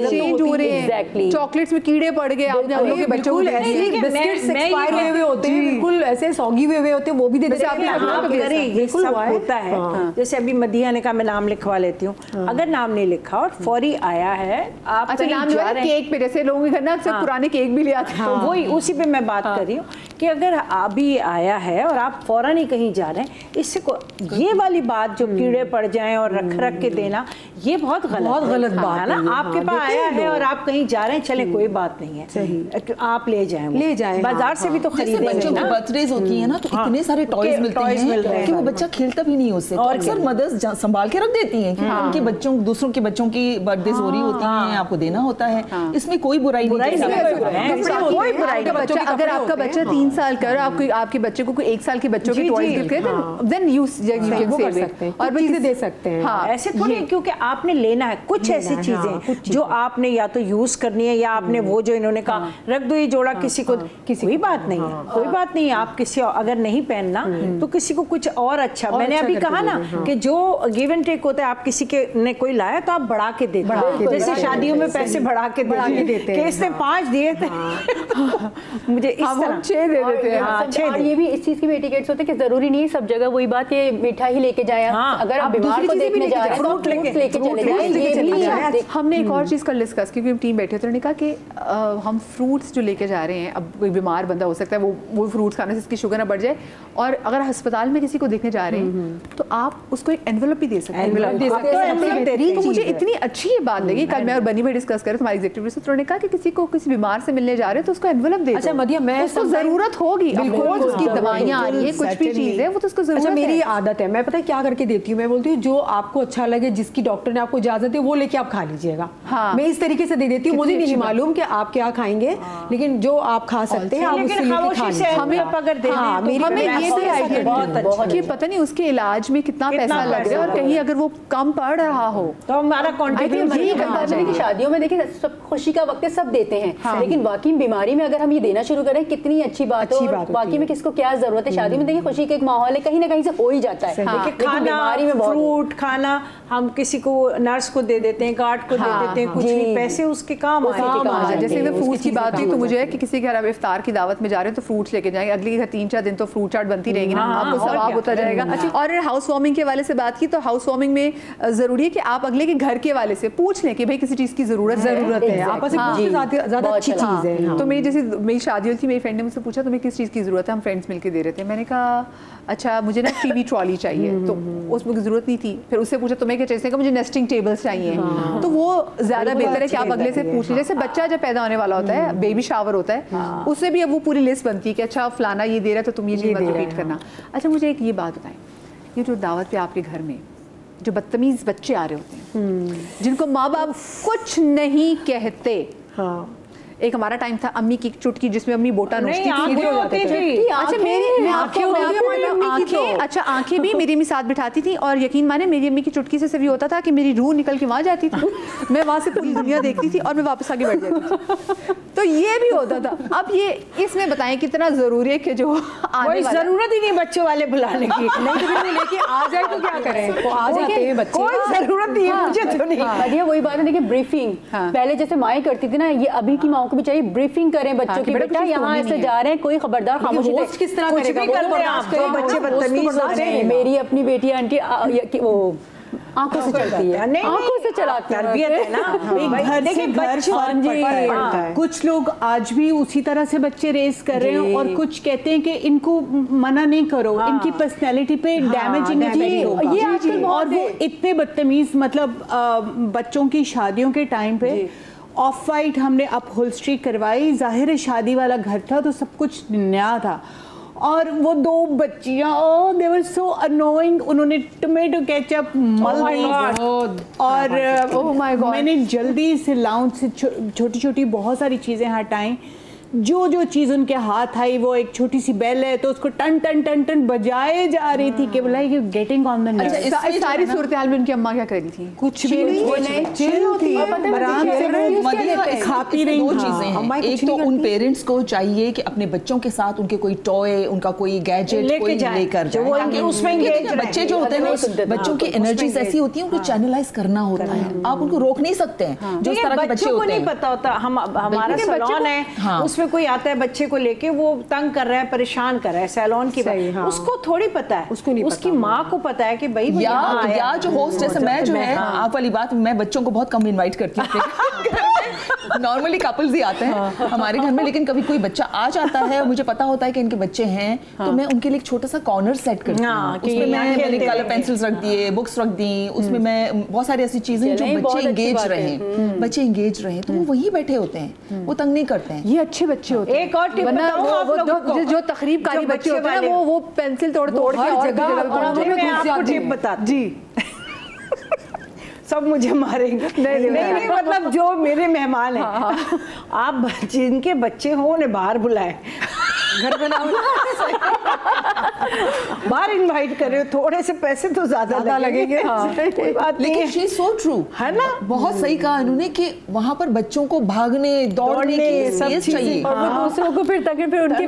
चेंज हो रहे हैं. चॉकलेट्स में कीड़े पड़ गए, आपने हम लोग के बच्चों को बिस्किट्स एक्सपायर हुए होते हैं, बिल्कुल ऐसे सॉगी हुए होते हैं, वो भी दे देते हैं. ये सब होता है. जैसे अभी मदिया ने कहा मैं नाम लिखवा लेती हूँ, अगर नाम नहीं लिखा और फौरी आया है आप नाम जो है केक पे, जैसे लोगों के घर ना अक्सर पुराने केक भी ले आते हैं, तो वही उसी पे मैं बात कर रही हूँ कि अगर अभी आया है और आप फौरन ही कहीं जा रहे हैं, इससे ये वाली बात जो कीड़े पड़ जाएं और रख के देना, ये बहुत गलत बात है ना. आपके पास आया है और आप कहीं जा रहे हैं, चले कोई बात नहीं है, आप ले जाएं बाजार से भी तो खरीदेंगे. बच्चों की बर्थडेज होती है ना तो इतने सारे टॉयज मिलते हैं कि वो बच्चा खेलता भी नहीं उससे, और अक्सर मदर्स संभाल के रख देती हैं क्योंकि उनके बच्चों दूसरों के बच्चों की बर्थडेज हो रही होती हैं, आपको देना होता है. इसमें कोई बुराई नहीं है. अगर आपका बच्चा 3 साल का और आपके बच्चे को 1 साल के बच्चों के टॉयज गिफ्ट करें, देन यू कर सकते हैं और भी दे सकते हैं. हाँ, ऐसे थोड़ी, क्योंकि आपने लेना है कुछ ऐसी चीजें जो आपने या तो यूज करनी है या आपने वो जो इन्होंने कहा रख दो ये जोड़ा किसी को, कोई बात नहीं है, कोई बात नहीं है. आप किसी अगर नहीं पहनना तो किसी को कुछ और अच्छा, मैंने अभी कहा ना कि जो गिव एंड टेक होता है, आप किसी के ने कोई लाया तो आप बढ़ा के देते हैं, जैसे शादियों में पैसे बढ़ा के देते हैं, इसने 5 दिए थे मुझे इस तरह 6 दे देते हैं. और ये भी इस चीज की भी एटिकेट्स होते हैं कि जरूरी नहीं सब जगह वही बात है मीठा ही लेके जाए. अगर आप बीमार को देखने जा रहे हैं फ्रूट लेके चले जाए. हमने एक और चीज कल डिस्कस की, टीम बैठे थे, उन्होंने कहा कि हम फ्रूट्स जो लेके जा रहे हैं, अब कोई बीमार बंदा हो सकता है वो फ्रूट्स खाने से इसकी शुगर ना बढ़ जाए, और अगर अस्पताल में किसी को देखने जा रहे हैं तो आप उसको एक एनवेलप भी दे सकते हैं. तो मुझे इतनी अच्छी ये बात लगी, कल मैं और बनी भाई डिस्कस कर रहे थे हमारे एग्जीक्यूटिव से, उन्होंने कहा कि किसी को किसी बीमार से मिलने जा रहे हैं तो उसको एनवेलप दे दो. अच्छा मदिया, मैं उसको जरूरत होगी, उसकी दवाइयाँ आ रही है, कुछ भी चीज है वो तो उसको जरूरत है. मेरी आदत है, मैं पता है क्या करके देती हूँ, मैं बोलती हूँ जो आपको अच्छा लगे, जिसकी डॉक्टर ने आपको इजाजत है वो लेके आप खा लीजिएगा. मैं इस तरीके से दे देती हूँ. मुझे नहीं मालूम कि आप क्या खाएंगे, लेकिन जो आप खा सकते हैं आप उससे लेके खा लीजिए. हमें ये भी आइडिया कि पता नहीं उसके इलाज में कितना पैसा लग रहा है, और कहीं अगर वो कम पड़ रहा हो तो हमारा कॉन्ट्रीब्यूशन. शादियों में देखिए सब खुशी का वक्त सब देते हैं, लेकिन वाकई बीमारी में अगर हम ये देना शुरू करें कितनी अच्छी बात है. बाकी में किसको क्या जरूरत है, शादी में देखिए खुशी का एक माहौल है, कहीं ना कहीं से हो ही जाता है. बीमारी में फ्रूट खाना हम किसी को नर्स को दे देते हैं, गार्ड को दे देते हैं, कुछ भी पैसे उसके काम आ जाते हैं. जैसे फ्रूट्स की बात हुई तो मुझे है कि किसी के घर आप इफ्तार की दावत में जा रहे हैं तो फ्रूट्स लेके जाएंगे, अगले घर 3-4 दिन तो फ्रूट चाट बनती रहेगी ना, आपको सवाब होता जाएगा. और हाउस वार्मिंग के वाले से बात की तो हाउस वार्मिंग में जरूरी है कि आप अगले के घर के वाले से पूछ लें कि भाई किसी चीज की जरूरत है, आपस में ज्यादा अच्छी चीज है. तो मेरी शादी हुई थी, मेरी फ्रेंड ने मुझसे पूछा तुम्हें किस चीज की जरूरत है, हम फ्रेंड्स मिलकर दे रहे थे. मैंने कहा अच्छा मुझे ना टीवी ट्रॉली चाहिए, तो उसमें की जरूरत नहीं थी. फिर उससे पूछा तुम्हें क्या चाहिए, मुझे नेस्टिंग टेबल्स चाहिए. तो वो ज्यादा बेहतर है कि आप अगले से पूछ लीजिए. जैसे बच्चा जब पैदा होने वाला होता है, बेबी शावर होता है, उससे भी अब वो पूरी लिस्ट बनती है कि अच्छा फलाना ये दे रहा है तो तुम ये चीज मत रिपीट करना. अच्छा मुझे एक ये बात बताएं, ये जो दावत पे आपके घर में जो बदतमीज बच्चे आ रहे होते हैं जिनको माँ बाप कुछ नहीं कहते. एक हमारा टाइम था अम्मी की चुटकी जिसमें अम्मी बोटा नोचती थी. अच्छा मेरी आंखें, अच्छा आंखें भी मेरी अम्मी साथ बिठाती थी, और यकीन माने मेरी अम्मी की चुटकी से भी होता था कि मेरी रूह निकल के वहाँ जाती थी, मैं वहाँ से पूरी दुनिया देखती थी और मैं वापस आगे बढ़ जाती थी. तो ये भी होता था. अब ये इसमें बताएं कितना जरूरी है कि जो कोई जरूरत ही नहीं बच्चों वाले बुलाने की, नहीं लेके आ जाए तो क्या करें, तो आ जाते हैं बच्चे, कोई जरूरत नहीं है मुझे तो नहीं. बढ़िया वही बात है. देखिए ब्रीफिंग पहले जैसे माएँ करती थी ना, ये अभी की माँ को भी चाहिए ब्रीफिंग करें बच्चों की, बेटा यहाँ ऐसे जा रहे हैं, कोई खबरदार खामोशी किस तरह करेगा, बच्चे बदतमीज होते हैं. मेरी अपनी बेटी आंटी वो आंखों से चलती है, आंखों से चलाती है, तरबियत है ना, घर से घर फर्क पड़ता है. कुछ लोग आज भी उसी तरह से बच्चे रेस कर रहे हैं, और कुछ कहते हैं कि इनको मना नहीं करो, इनकी पर्सनैलिटी पे डैमेजिंग ये आजकल. और वो इतने बदतमीज, मतलब बच्चों की शादियों के टाइम पे ऑफ वाइट हमने अपहोल्स्ट्री करवाई, जाहिर है शादी वाला घर था तो सब कुछ नया था, اور وہ 2 بچیاں they were so annoying. انہوں نے ٹمیٹو کیچپ مل دی اور میں نے جلدی سے لاؤنج سے چھوٹی چھوٹی بہت ساری چیزیں ہٹائیں. جو چیز ان کے ہاتھ آئی, وہ ایک چھوٹی سی بیل ہے تو اس کو ٹن ٹن ٹن ٹن بجائے جا رہی تھی کہ بھائی گیٹنگ آن دا نیٹ. ساری صورتحال میں ان کی اماں کیا کر رہی تھی؟ کچھ بھی نہیں, چل ہوتی آرام سے کھا پی رہی. 2 چیزیں ہیں. ایک تو ان پیرنٹس کو چاہیے کہ اپنے بچوں کے ساتھ ان کے کوئی ٹوائے, ان کا کوئی گیجٹ لے کر جائیں. اس میں بچے جو ہوتے ہیں, بچوں کی انرجیز ایسی ہوتی ہیں ان کو چینلائز کرنا ہوتا ہے, آپ ان کو روک نہیں سکتے ہیں. جو اس طرح کے بچے ہوتے ہیں, نہیں پتا ہوتا. ہمارا سیلون ہے, اس میں کوئی آتا ہے بچے کو لے کے, وہ تنگ کر رہا ہے, پریشان کر رہا ہے سیلون کی بات, اس کو تھوڑی پتا ہے, اس کی ماں کو پتا ہے کہ بھائی یا جو ہوسٹ جیسے میں جو ہے, آپ والی بات, میں بچوں کو بہت کم انوائٹ کرتی ہوں. نارملی کپلز ہی آتے ہیں ہمارے گھر میں, لیکن کبھی کوئی بچہ آ جاتا ہے اور مجھے پتا ہوتا ہے کہ ان کے بچے ہیں, تو میں ان کے لیے ایک چھوٹا سا کارنر سیٹ کرتی ہوں. اس میں میں نے کلر پینسلز رکھ دیے, بکس رکھ دی, اس میں میں بہت ساری ایسی چیزیں جو بچے انگیج رہیں, تو وہ وہیں بیٹھے ہوتے ہیں, وہ تنگ نہیں کرتے ہیں. یہ اچھے بچے ہوتے ہیں. ایک اور ٹپ بتاؤں آپ لوگوں کو, جو تقریب کاری بچے ہوتے ہیں وہ پینسل توڑ کے اور ٹپ بتاتی. جی سب مجھے ماریں گے. نہیں, مطلب جو میرے مہمان ہیں, آپ جن کے بچے ہوں انہیں باہر بلائیں, گھر میں نہ باہر انوائٹ کرے, تھوڑے سے پیسے تو زیادہ لگیں گے. لیکن شی از سو ٹرو, ہے نا, بہت صحیح کہا انہوں نے کہ وہاں پر بچوں کو بھاگنے دوڑنے کی سب چاہیے, اور وہ دوسروں کو پھر تک پھر ان کی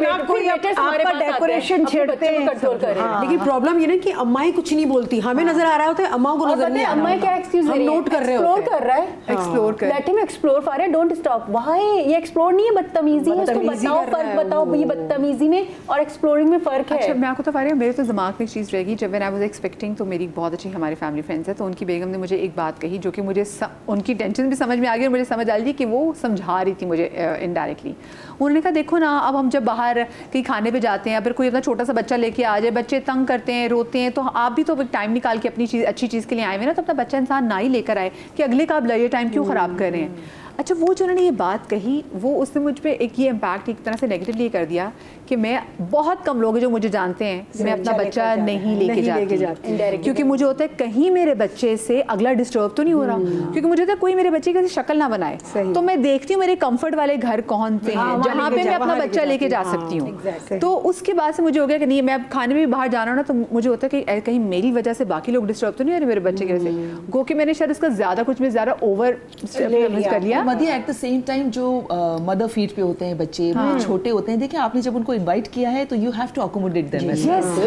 ڈیکوریشن چھیڑتے ہیں. لیکن پرابلم یہ نا کہ امائیں کچھ نہیں بولتی, ہمیں نظر آ رہا ہوتا ہے, اماں کو نظر نہیں آ رہا. امائیں کیا ایکسکیوز دے رہی ہیں, نوٹ کر رہے ہوتے ہیں, کر رہا ہے, ایکسپلور کر, لیٹ ہم ایکسپلور. فارے ڈونٹ اسٹاپ. وائی یہ ایکسپلور نہیں ہے, بدتمیزی ہے. اس کو بتاؤ, فرق بتاؤ, یہ بدتمیزی میں اور ایکسپلورنگ میں فرق ہے. اچھا میں آپ کو تو فارغ, میرے تو دماغ میں ایک چیز رہے گی, جب وین آئی واز ایکسپیکٹنگ, تو میری بہت اچھی ہماری فیملی فرینڈس ہیں, تو ان کی بیگم نے مجھے ایک بات کہی جو کہ مجھے ان کی ٹینشن بھی سمجھ میں آ گئی, اور مجھے سمجھ آ رہی تھی کہ وہ سمجھا رہی تھی مجھے انڈائریکٹلی. انہوں نے کہا دیکھو نا, اب ہم جب باہر کہیں کھانے پہ جاتے ہیں, اگر کوئی اپنا چھوٹا سا بچہ لے کے آ جائے, بچے تنگ کرتے ہیں, روتے ہیں, تو آپ بھی تو ٹائم نکال کے اپنی چیز اچھی چیز کے لیے آئے ہوئے نا, تو اپنا بچہ انسان نہ ہی لے کر آئے کہ اگلے کا آپ یہ ٹائم کیوں خراب کر رہے ہیں. اچھا وہ جو انہوں نے یہ بات کہی, وہ اس نے مجھ پہ ایک یہ امپیکٹ ایک طرح سے نیگیٹیولی کر دیا کہ میں, بہت کم لوگ ہیں جو مجھے جانتے ہیں, میں اپنا بچہ نہیں لے کے جاتی, کیونکہ مجھے ہوتا ہے کہیں میرے بچے سے اگلا ڈسٹرب تو نہیں ہو رہا, کیونکہ مجھے ہوتا ہے کوئی میرے بچے کی شکل نہ بنائے. تو میں دیکھتی ہوں میرے کمفرٹ والے گھر کون سے ہیں جہاں پہ میں اپنا بچہ لے کے جا سکتی ہوں. تو اس کے بعد سے مجھے ہو گیا کہ نہیں, میں اب کھانے میں بھی باہر جانا ہوں نا, تو مجھے ہوتا ہے کہ کہیں میری وجہ سے باقی لوگ ڈسٹرب تو نہیں ہو رہے میرے بچے کی وجہ سے. گو کہ میں نے شاید اس کا زیادہ کچھ میں زیادہ اوور کر لیا. ایٹ دا سیم ٹائم جو مدر فیٹ پہ ہوتے ہیں بچے, وہ چھوٹے ہوتے ہیں, دیکھیں آپ نے جب ان کو انوائٹ کیا ہے تو you have to accommodate them.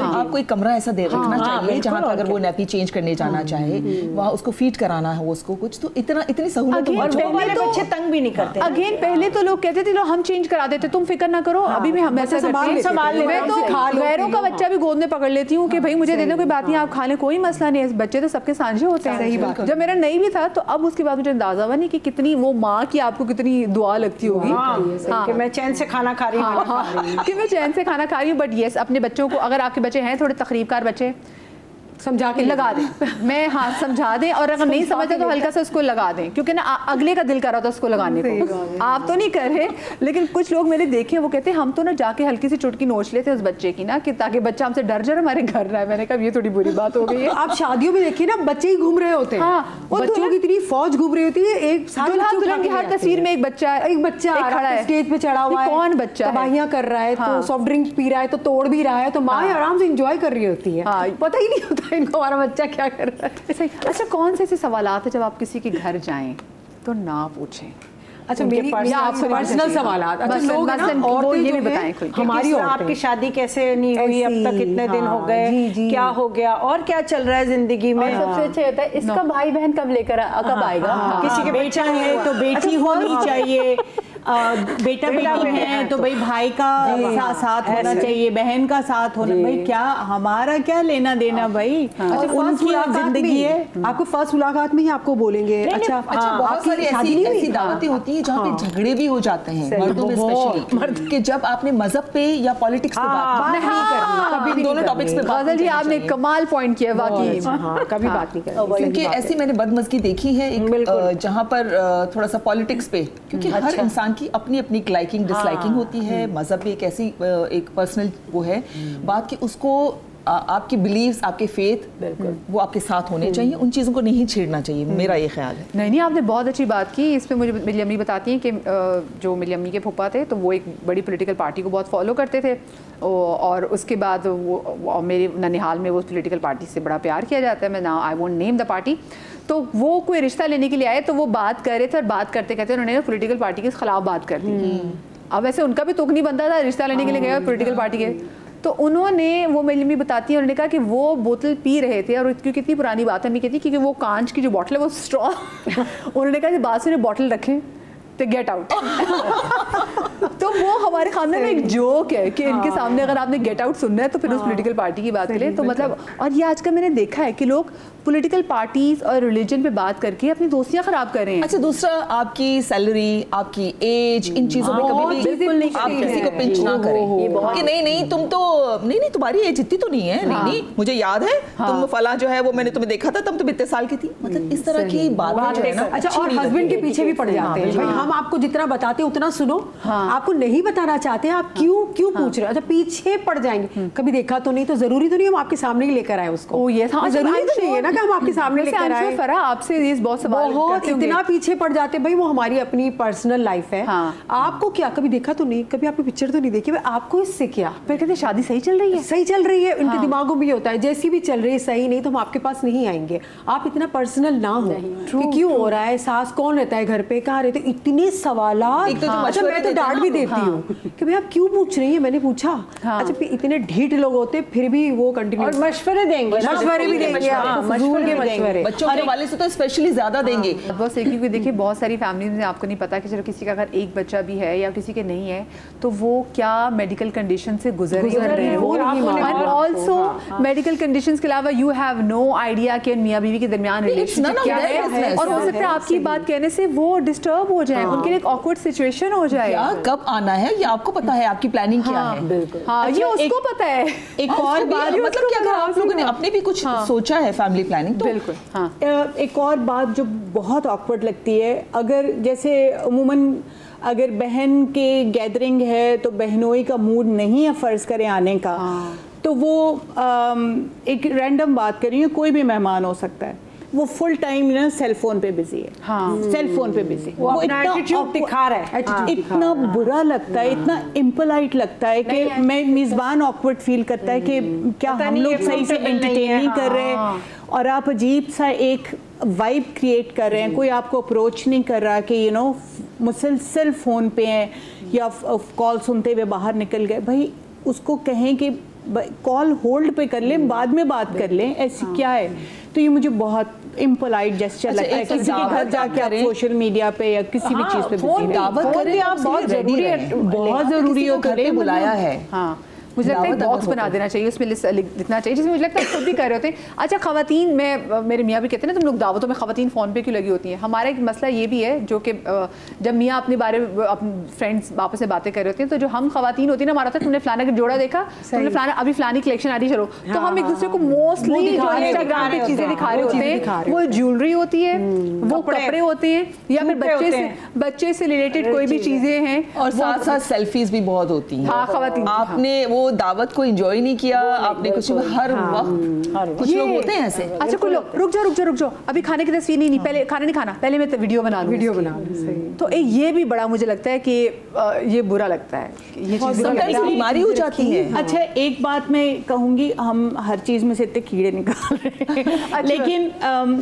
آپ کو ایک کمرہ ایسا رکھنا چاہیے جہاں پہ اگر وہ نیپی چینج کرنے جانا چاہے, وہاں اس کو فیڈ کرانا ہو, اس کو کچھ, تو اتنی سہولت. بچے تنگ بھی نہیں کرتے. اگین پہلے تو لوگ کہتے تھے ہم چینج کرا دیتے, تم فکر نہ کرو, ابھی بھی ہم ایسا سنبھال لیں. میں تو غیروں کا بچہ بھی گود میں پکڑ لیتی ہوں کہ بھائی مجھے دے دیں, کوئی بات نہیں, آپ کھا لیں, کوئی مسئلہ نہیں ہے. بچے تو سب کے سانجھے ہوتے ہیں. جب میرا نہیں بھی تھا تو اب اس کے بعد مجھے اندازہ ہوا نہیں کہ کتنی وہ ماں کی آپ کو کتنی دعا لگتی ہوگی کہ میں چین سے کھانا کھا رہی ہوں, کہ میں چین سے کھانا کھا رہی ہوں. بٹ یس, اپنے بچوں کو, اگر آپ کے بچے ہیں تھوڑے تقریب کار بچے, سمجھا کے لگا دیں. میں سمجھا دیں, اور اگر نہیں سمجھتے تو ہلکا سے اس کو لگا دیں, کیونکہ نا اگلے کا دل کر رہا تھا اس کو لگانے کو. آپ تو نہیں کر رہے, لیکن کچھ لوگ میں نے دیکھے وہ کہتے ہیں ہم تو نا جا کے ہلکی سی چٹکی نوچ لیتے اس بچے کی نا, کہ تاکہ بچہ ہم سے ڈر جائے ہمارے گھر رہا ہے. میں نے کہا یہ تھوڑی بری بات ہو گئی ہے. آپ شادیوں میں دیکھیے نا, بچے ہی گھوم رہے ہوتے ہیں, بچوں کی اتنی فوج گھوم رہی ہوتی ہے. ایک دلہن کی ہر تصویر میں ایک بچہ کھڑا ہے, اسٹیج پہ چڑھا ہوا ہے, کون بچہ تباہیاں کر رہا ہے, تو سافٹ ڈرنک پی رہا ہے, تو توڑ بھی رہا ہے, تو ماں آرام سے انجوائے کر رہی ہوتی ہے, پتہ ہی نہیں ہوتا ان کو ہمارا بچہ کیا کر رہا ہے. اچھا کون سے ایسے سوالات ہیں جب آپ کسی کے گھر جائیں تو نہ پوچھیں؟ اچھا میری پرسنل سوالات, اور یہ بھی بتائیں ہماری آپ کی شادی کیسے نہیں ہوئی, اب تک کتنے دن ہو گئے, کیا ہو گیا, اور کیا چل رہا ہے زندگی میں. سب سے اچھا ہوتا ہے اس کا بھائی بہن کب لے کر کب آئے گا. کسی کے بیٹا ہے تو بیٹی ہونی چاہیے, بیٹا بیٹی ہے تو بھائی بھائی کا ساتھ ہونا چاہیے, بہن کا ساتھ ہونا. بھائی کیا ہمارا کیا لینا دینا بھائی, ان کی زندگی ہے. آپ کو فرسٹ ملاقات میں ہی آپ کو بولیں گے اچھا بہت ساری ایسی دعوتیں ہوتی ہیں جہاں پہ جھگڑے بھی ہو جاتے ہیں, مردوں میں اسپیشلی, کہ جب آپ نے مذہب پہ یا پالیٹکس پہ بات نہیں کرنی, دونوں ٹاپکس پہ بات. غزل جی آپ نے کمال پوائنٹ کیا واقعی, کبھی بات نہیں کرنی, کیونکہ ایسی میں نے بدمزگی دیکھی ہے جہاں پر تھوڑا سا پالیٹکس پہ, کیونکہ ہر انسان انسان کی اپنی اپنی لائکنگ ڈس لائکنگ ہوتی ہے. مذہب بھی ایک ایسی ایک پرسنل وہ ہے بات کہ اس کو آپ کی بلیوز, آپ کے فیتھ وہ آپ کے ساتھ ہونے چاہیے, ان چیزوں کو نہیں چھیڑنا چاہیے, میرا یہ خیال ہے. نہیں آپ نے بہت اچھی بات کی. اس پہ مجھے میری امی بتاتی ہیں کہ جو میری امی کے پھپھا تھے تو وہ ایک بڑی پولیٹیکل پارٹی کو بہت فالو کرتے تھے, اور اس کے بعد وہ میرے ننیحال میں وہ پولیٹیکل پارٹی سے بڑا پیار کیا جاتا ہے. میں I won't name the party. تو وہ کوئی رشتہ لینے کے لیے آئے تو وہ بات کر رہے تھے, اور بات کرتے کرتے انہوں نے پولیٹیکل پارٹی کے خلاف بات کر دی. اب ویسے ان کا بھی تک نہیں بنتا تھا, رشتہ لینے کے لیے گئے پولیٹیکل پارٹی کے. تو انہوں نے, وہ میری امی بتاتی ہیں, انہوں نے کہا کہ وہ بوتل پی رہے تھے, اور کیونکہ اتنی پرانی بات ہے امی کہتی کیونکہ وہ کانچ کی جو بوٹل ہے وہ اسٹرا, انہوں نے کہا کہ بعد سے انہیں بوٹل رکھیں تو گیٹ آؤٹ. تو وہ ہمارے خاندان میں ایک جوک ہے کہ ان کے سامنے اگر آپ نے گیٹ آؤٹ سننا ہے تو پھر اس پولیٹیکل پارٹی کی بات کریں. تو مطلب, اور یہ آج کل میں نے دیکھا ہے کہ لوگ پولیٹیکل پارٹیز اور ریلیجن پہ بات کر کے اپنی دوستیاں خراب کر رہے ہیں. اچھا, دوسرا آپ کی سیلری, آپ کی ایج, ان چیزوں پہ کبھی بھی آپ کسی کو پنچ نہ کریں کہ نہیں تم تو نہیں تمہاری ایج اتنی تو نہیں ہے, نہیں مجھے یاد ہے تم فلاں جو ہے وہ میں نے تمہیں دیکھا تھا تم اتنے سال کی تھی. مطلب اس طرح کی باتیں جو ہے نا. اچھا, اور ہسبینڈ کے پیچھے بھی پڑ جاتے ہیں, بھائی ہم آپ کو جتنا بتاتے ہیں اتنا سنو, آپ کو نہیں بتانا چاہتے آپ کیوں پوچھ رہے ہیں. اچھا, پیچھے پڑ جائیں گے, کبھی دیکھا تو نہیں, تو ضروری تو نہیں ہم آپ کے سامنے ہی لے کر آئے اس کو. ضروری تو نہیں ہے نا کہ ہم آپ کے سامنے آپ سے بہت سوال اتنا پیچھے پڑ جاتے ہیں. بھائی وہ ہماری اپنی پرسنل لائف ہے, آپ کو کیا کبھی دیکھا تو نہیں, کبھی آپ کی پکچر تو نہیں دیکھی, آپ کو اس سے کیا. پھر کہتے ہیں شادی صحیح چل رہی ہے, صحیح چل رہی ہے. ان کے دماغوں میں یہ ہوتا ہے جیسی بھی چل رہی ہے صحیح, نہیں تو ہم آپ کے پاس نہیں آئیں گے. آپ اتنا پرسنل نہ ہو کہ کیوں ہو رہا ہے, ساس کون رہتا ہے گھر پہ, کہاں رہتے, اتنے سوالات. اچھا, میں تو ڈانٹ بھی دیتی ہوں کہ بھائی آپ کیوں پوچھ رہی ہیں, میں نے پوچھا. اچھا, اتنے ڈھیٹ لوگ ہوتے پھر بھی وہ کنٹینیو, اور مشورے دیں گے, مشورے بھی دیں گے, مشورے بچوں کے حوالے سے تو اسپیشلی زیادہ دیں گے. بس کیونکہ دیکھیے بہت ساری فیملیز میں آپ کو نہیں پتا کہ چلو کسی کا اگر ایک بچہ بھی ہے یا کسی کے نہیں ہے تو وہ کیا میڈیکل کنڈیشن سے گزر رہے ہیں. اینڈ آلسو میڈیکل کنڈیشنز کے علاوہ یو ہیو نو آئیڈیا کہ میاں بیوی کے درمیان ریلیشن شپ کیا ہے, اور ہو سکتا ہے آپ کی بات کہنے سے وہ ڈسٹرب ہو جائیں, ان کے لیے ایک آکورڈ سچویشن ہو جائے. کب آنا ہے یہ آپ کو پتا ہے, آپ کی پلاننگ کیا ہے. بالکل, ہاں, یہ اس کو پتا ہے. ایک اور بات, مطلب کہ اگر آپ لوگوں نے اپنے بھی کچھ سوچا ہے فیملی پلاننگ تو بالکل. ہاں, ایک اور بات جو بہت آکورڈ لگتی ہے, اگر جیسے عموماً اگر بہن کے گیدرنگ ہے تو بہنوئی کا موڈ نہیں ہے فرض کریں آنے کا, تو وہ ایک رینڈم بات کر رہی ہے, کوئی بھی مہمان ہو سکتا ہے, وہ فل ٹائم نا سیل فون پہ بزی ہے, سیل فون پہ بزی, وہ ایٹیٹیوڈ دکھا رہا ہے. اتنا برا لگتا ہے, اتنا امپولائٹ لگتا ہے کہ میں میزبان آکورڈ فیل کرتا ہے کہ کیا ہم لوگ صحیح سے انٹرٹین نہیں کر رہے, اور آپ عجیب سا ایک وائب کریٹ کر رہے ہیں, کوئی آپ کو اپروچ نہیں کر رہا کہ مسلسل فون پہ ہیں یا کال سنتے ہوئے باہر نکل گئے. بھائی اس کو کہیں کہ کال ہولڈ پہ کر لیں, بعد میں بات کر لیں, ایسی کیا ہے. تو یہ مجھے بہت امپولائٹ جیسچر لگتا ہے. کسی کے گھر جا کے آپ سوشل میڈیا پہ یا کسی بھی چیز پہ دعوت کریں, آپ بہت ضروری ہے, بہت ضروری ہو, گھر پہ بلایا ہے. ہاں, مجھے لگتا ہے باکس بنا دینا چاہیے, اس میں لسٹ لکھنا چاہیے, جس میں مجھے لگتا ہے خود بھی کر رہے ہوتے ہیں. اچھا, خواتین میں میرے میاں بھی کہتے ہیں نا تم لوگ دعوتوں میں خواتین فون پہ کیوں لگی ہوتی ہیں. ہمارا ایک مسئلہ یہ بھی ہے جو کہ جب میاں اپنے بارے میں اپنے فرینڈس آپس میں باتیں کر رہے ہوتے ہیں تو جو ہم خواتین ہوتی ہیں نا, ہمارا تھا تم نے فلانا کا جوڑا دیکھا, تم نے فلانا ابھی فلانی کلیکشن آ رہی, چلو, تو ہم ایک دوسرے کو موسٹلی جو انسٹاگرام پہ چیزیں دکھا رہے ہوتے ہیں, وہ جیولری ہوتی ہے, وہ کپڑے ہوتے ہیں, یا پھر بچے سے ریلیٹڈ کوئی بھی چیزیں ہیں, اور ساتھ ساتھ سیلفیز بھی بہت ہوتی ہیں. ہاں, خواتین آپ نے وہ دعوت کو انجوائے نہیں کیا, آپ نے کچھ ہر وقت, کچھ لوگ ہوتے ہیں ایسے. اچھا, کوئی لوگ رک جاؤ, ابھی کھانے کی تصویر نہیں, پہلے کھانا نہیں کھانا, پہلے میں ویڈیو بنا لوں. تو یہ بھی بڑا مجھے لگتا ہے کہ یہ برا لگتا ہے, یہ چیز بیماری ہو جاتی ہے. اچھا, ایک بات میں کہوں گی, ہم ہر چیز میں سے اتنے کیڑے نکال رہے ہیں, لیکن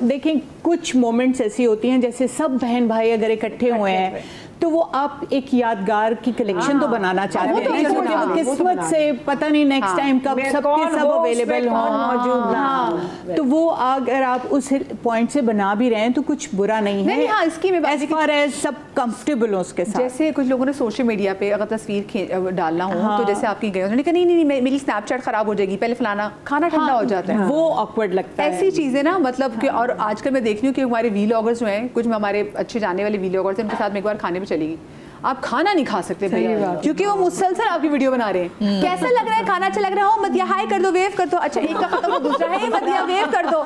دیکھیں کچھ مومنٹس ایسی ہوتی ہیں جیسے سب بہن بھائی اگر اکٹھے ہوئے ہیں تو وہ آپ ایک یادگار کی کلیکشن تو بنانا چاہتے ہیں, وہ قسمت سے پتہ نہیں نیکسٹ ٹائم کب سب کے سب اویلیبل ہوں موجود. ہاں, تو وہ اگر آپ اس پوائنٹ سے بنا بھی رہے ہیں تو کچھ برا نہیں ہے, اس کی میں ایز فار ایز سب کمفرٹیبل ہوں اس کے ساتھ. جیسے کچھ لوگوں نے سوشل میڈیا پہ اگر تصویر ڈالنا ہو تو جیسے آپ کی گئے, انہوں نے کہا نہیں میری اسنیپ چیٹ خراب ہو جائے گی, پہلے فلانا کھانا ٹھنڈا ہو جاتا ہے, وہ آکورڈ لگتا ہے. ایسی چیزیں نا, مطلب کہ, اور آج کل میں دیکھ رہی ہوں کہ ہمارے وی لاگرز جو ہیں, کچھ ہمارے اچھے جانے والے وی لاگرز ہیں, ان کے ساتھ میں ایک بار کھانے پہ چلی گئی. آپ کھانا نہیں کھا سکتے بھیا, کیونکہ وہ مسلسل آپ کی ویڈیو بنا رہے ہیں. کیسا لگ رہا ہے کھانا, اچھا لگ رہا ہے, مدیہ ہائی کر دو, ویو کر دو. اچھا ایک کا ختم ہو دوسرا ہے مدیہ ویو کر دو.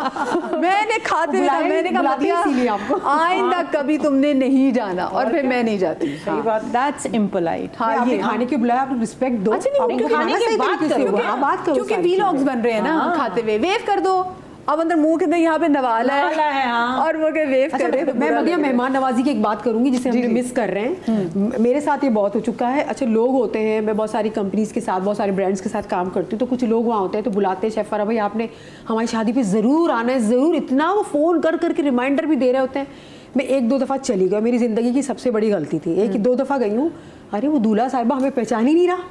میں نے کھاتے ہوئے میں نے کہا مدیہ آئندہ کبھی تم نے نہیں جانا, اور پھر میں نہیں جاتی. صحیح بات, دیٹس امپولائٹ. ہاں یہ کھانے کے بلایا, آپ رسپیکٹ دو. اچھا نہیں, کھانے کی بات کرو کیونکہ ویلاگز بن رہے ہیں نا کھاتے ہوئے, ویو کر دو. اب اندر منہ کے اندر یہاں پہ نوالا ہے اور وہ کہ ویو کر رہے ہیں. میں مدیہ مہمان نوازی کی ایک بات کروں گی جسے ہم مس کر رہے ہیں. میرے ساتھ یہ بہت ہو چکا ہے. اچھا لوگ ہوتے ہیں, میں بہت ساری کمپنیز کے ساتھ, بہت سارے برانڈس کے ساتھ کام کرتی ہوں, تو کچھ لوگ وہاں ہوتے ہیں تو بلاتے ہیں شیف فرح بھائی آپ نے ہماری شادی پہ ضرور آنا ہے, ضرور. اتنا وہ فون کر کر کے ریمائنڈر بھی دے رہے ہوتے ہیں. میں 1-2 دفعہ چلی گئی, میری زندگی کی سب سے بڑی غلطی تھی. 1-2 دفعہ گئی ہوں, ارے وہ دولہا صاحبہ ہمیں پہچان ہی نہیں رہا,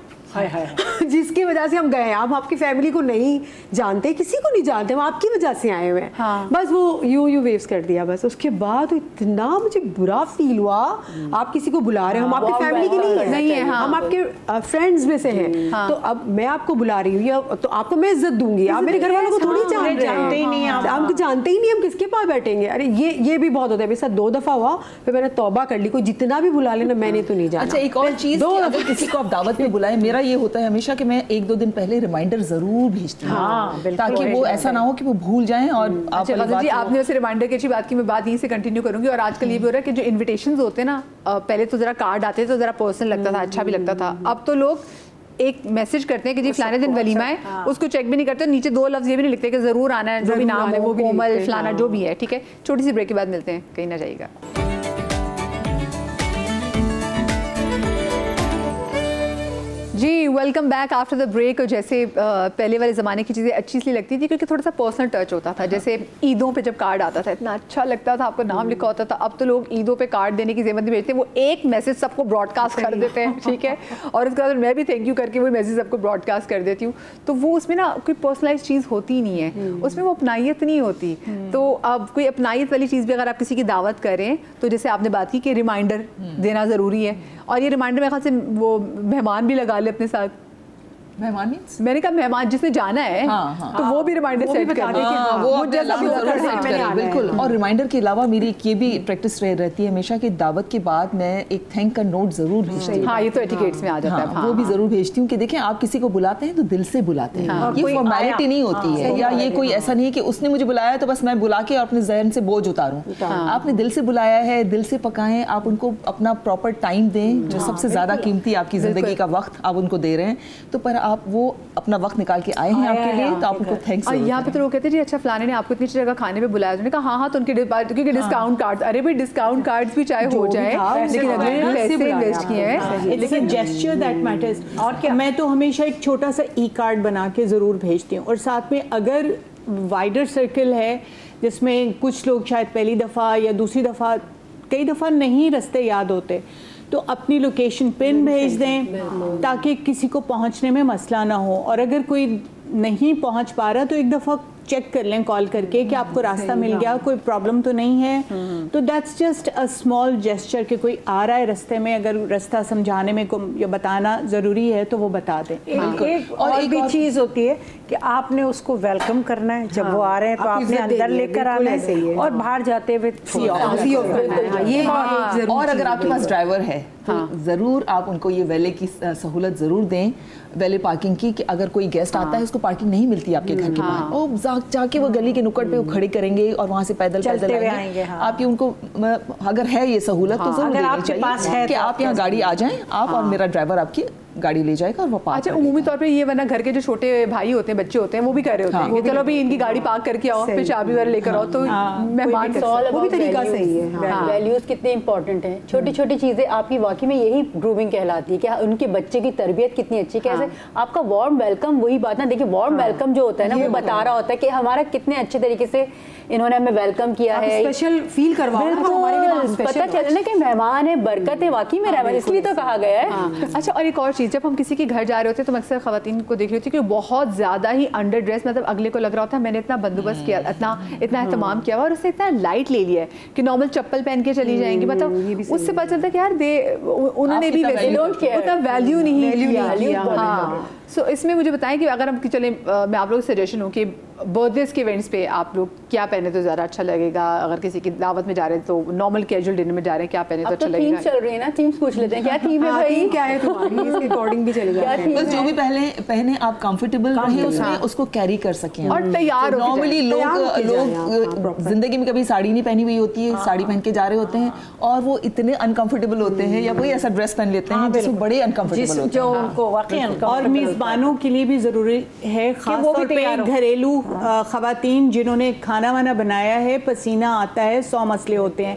جس کی وجہ سے ہم گئے ہیں. آپ کی فیملی کو نہیں جانتے, کسی کو نہیں جانتے, ہم آپ کی وجہ سے آئے ہوئے ہیں. بس وہ یوں ویوز کر دیا بس. اس کے بعد اتنا مجھے برا فیل ہوا. آپ کسی کو بلا رہے ہیں, ہم آپ کی فیملی کی نہیں ہیں, ہم آپ کے فرینڈز میں سے ہیں, تو اب میں آپ کو بلا رہی ہوں تو آپ کو میں عزت دوں گی. آپ میرے گھر والوں کو تھوڑی جانتے ہی نہیں, ہم کو جانتے ہی نہیں, ہم کس کے پاس بیٹھیں گے. ارے یہ بھی بہت ہوتا ہے. میرے ساتھ 2 دفعہ ہوا, پھر میں نے توبہ کر لی, کوئی جتنا بھی بلا لینا میں نے تو نہیں جانا. اچھا ایک اور چیز, اگر کسی کو آپ دعوت میں بلائیں, میرا یہ ہوتا ہے ہمیشہ کہ میں 1-2 دن پہلے ریمائنڈر ضرور بھیجتی ہوں, تاکہ وہ ایسا نہ ہو کہ وہ بھول جائیں. اور آپ نے اسے ریمائنڈر کی اچھی بات کی, میں بات یہیں سے کنٹینیو کروں گی. اور آج کل یہ بھی ہو رہا ہے کہ جو انویٹیشنز ہوتے ہیں نا, پہلے تو ذرا کارڈ آتے تو ذرا پرسنل لگتا تھا, اچھا بھی لگتا تھا. اب تو لوگ ایک میسج کرتے ہیں کہ جی فلانے دن ولیمہ ہے, اس کو چیک بھی نہیں کرتے, نیچے 2 لفظ یہ بھی نہیں لکھتے کہ ضرور آنا ہے, جو بھی نام ہے وہ کومل فلانا جو بھی ہے. ٹھیک ہے, چھوٹی سی بریک کے بعد ملتے ہیں, کہیں نہ جائیے گا. جی welcome back after the break. جیسے پہلے والے زمانے کی چیزیں اچھی اس لیے لگتی تھی کیونکہ تھوڑا سا پرسنل ٹچ ہوتا تھا. جیسے عیدوں پہ جب کارڈ آتا تھا اتنا اچھا لگتا تھا, آپ کو نام لکھا ہوتا تھا. اب تو لوگ عیدوں پہ کارڈ دینے کی ضرورت نہیں بھیجتے, وہ ایک میسج سب کو براڈ کاسٹ کر دیتے ہیں. ٹھیک ہے, اور اس کے بعد میں بھی تھینک یو کر کے وہی میسج سب کو براڈ کاسٹ کر دیتی ہوں. تو وہ اس میں نا کوئی پرسنلائز چیز ہوتی نہیں ہے, اس میں وہ اپنائیت نہیں ہوتی. تو اب کوئی اپنائیت والی چیز بھی اگر آپ کسی کی دعوت کریں تو جیسے آپ نے بات کی کہ ریمائنڈر دینا ضروری ہے, اور یہ ریمائنڈر میرے خیال سے وہ مہمان بھی لگا لے اپنے ساتھ. مہمان میں نے کہا مہمان جس نے جانا ہے تو وہ بھی ریمائنڈر سیٹ کر دے کہ بالکل. اور ریمائنڈر کے علاوہ میری ایک یہ بھی پریکٹس رہتی ہے ہمیشہ کہ دعوت کے بعد میں ایک تھینک کا نوٹ ضرور بھیجتی ہوں. ہاں یہ تو ایٹیکیٹس میں آ جاتا ہے, وہ بھی ضرور بھیجتی ہوں کہ دیکھیں آپ کسی کو بلاتے ہیں تو دل سے بلاتے ہیں, یہ فارمیلٹی نہیں ہوتی ہے, یا یہ کوئی ایسا نہیں ہے کہ اس نے مجھے بلایا تو بس میں بلا کے اپنے ذہن سے بوجھ اتاروں. آپ نے دل سے بلایا ہے, دل سے پکائیں, آپ ان کو اپنا پراپر ٹائم دیں, جو سب سے زیادہ قیمتی آپ کی زندگی کا وقت آپ ان کو دے رہے ہیں, تو پر آپ وہ اپنا وقت نکال کے آئے ہیں آپ کے لیے, تو آپ ان کو تھینکس. اور یہاں پہ تو لوگ کہتے ہیں جی اچھا فلانے نے آپ کو اتنی جگہ کھانے پہ بلایا, تو نے کہا ہاں تو ان کے کیونکہ ڈسکاؤنٹ کارڈ, ارے بھائی ڈسکاؤنٹ کارڈز بھی چاہے ہو جائے لیکن اگلے نے پیسے انویسٹ کیے ہیں, لیکن جیسچر دیٹ میٹرز. اور کیا, میں تو ہمیشہ ایک چھوٹا سا ای کارڈ بنا کے ضرور بھیجتی ہوں, اور ساتھ میں اگر وائڈر سرکل ہے جس میں کچھ لوگ شاید پہلی دفعہ یا دوسری دفعہ, کئی دفعہ نہیں رستے یاد ہوتے, تو اپنی لوکیشن پن بھیج دیں تاکہ کسی کو پہنچنے میں مسئلہ نہ ہو. اور اگر کوئی نہیں پہنچ پا رہا تو ایک دفعہ چیک کر لیں کال کر کے کہ آپ کو راستہ مل گیا, کوئی پرابلم تو نہیں ہے. تو that's just a small gesture کہ کوئی آ رہا ہے رستے میں, اگر راستہ سمجھانے میں یا بتانا ضروری ہے تو وہ بتا دیں. ایک اور بھی چیز ہوتی ہے کہ آپ نے اس کو ویلکم کرنا ہے, جب وہ آ رہے ہیں تو آپ نے اندر لے کر آنا ہے, اور باہر جاتے ہوئے اور اگر آپ کے پاس ڈرائیور ہے تو ضرور آپ ان کو یہ ویلے کی سہولت ضرور دیں, ویلے پارکنگ کی, کہ اگر کوئی گیسٹ آتا ہے اس کو پارکنگ نہیں ملتی آپ کے گھر کے باہر, اور جا کے وہ گلی کے نکڑ پہ وہ کھڑے کریں گے اور وہاں سے پیدل آئیں گے. آپ کی ان کو اگر ہے یہ سہولت تو ضرور دینی چاہیے کہ آپ یہاں گاڑی آ جائیں آپ, اور میرا ڈرائیور آپ کی گاڑی لے جائے گا اور وہ پارک. اچھا عمومی طور پہ یہ ورنہ گھر کے جو چھوٹے بھائی ہوتے ہیں, بچے ہوتے ہیں, وہ بھی کر رہے ہوتے ہیں کہ چلو بھی ان کی گاڑی پارک کر کے آؤ, پھر چابی وغیرہ لے کر آؤ, تو مہمان وہ بھی طریقہ صحیح ہے. ویلیوز کتنے امپورٹنٹ ہیں, چھوٹی چھوٹی چیزیں آپ کی واقعی میں یہی گرومنگ کہلاتی ہے کہ ان کے بچے کی تربیت کتنی اچھی, کیسے آپ کا وارم ویلکم, وہی بات نا, دیکھیے وارم ویلکم جو ہوتا ہے نا وہ بتا رہا ہوتا ہے کہ ہمارا کتنے اچھے طریقے سے انہوں نے ہمیں ویلکم کیا ہے, اسپیشل فیل کروایا, پتہ چلے نا کہ مہمان ہے, برکت ہے, واقعی میں رہا, اس لیے تو کہا گیا ہے. اچھا اور ایک اور چیز, جب ہم کسی کے گھر جا رہے ہوتے ہیں تو اکثر خواتین کو دیکھ رہی ہوتی ہے کہ بہت زیادہ ہی انڈر ڈریس, مطلب اگلے کو لگ رہا ہوتا ہے میں نے اتنا بندوبست کیا, اتنا اہتمام کیا ہوا, اور اس نے اتنا لائٹ لے لیا ہے کہ نارمل چپل پہن کے چلی جائیں گی. مطلب اس سے پتہ چلتا ہے کہ یار انہوں نے بھی اتنا ویلیو نہیں کیا. سو اس میں مجھے بتائیں کہ اگر ہم چلیں میں آپ لوگوں سے سجیشن ہوں کہ برتھ ڈیز کے ایونٹس پہ آپ لوگ کیا پہنے تو زیادہ اچھا لگے گا؟ اگر کسی کی دعوت میں جا رہے ہیں تو نارمل کیجول ڈنر میں جا رہے ہیں کیا پہنے تو اچھا لگے گا؟ تھیم چل رہی ہے نا، تھیمز پوچھ لیتے ہیں کیا تھیم ہے بھائی، کیا ہے تمہاری، اس کے اکارڈنگ بھی چلے گا. بس جو بھی پہنے آپ کمفرٹیبل رہیں اس میں، اس کو کیری کر سکیں اور تیار ہو. نارملی لوگ زندگی میں کبھی ساڑی نہیں پہنی ہوئی ہوتی ہے، ساڑی پہن کے جا رہے ہوتے ہیں اور وہ اتنے انکمفرٹیبل ہوتے ہیں، یا کوئی ایسا ڈریس پہن لیتے ہیں جس میں بڑے انکمفرٹیبل ہوتے جو ان کو واقعی اور میزبانوں کے لیے بھی ضروری ہے خاص طور پہ گھریلو خواتین جنہوں نے کھانا وانا بنایا ہے، پسینہ آتا ہے، 100 مسئلے ہوتے ہیں.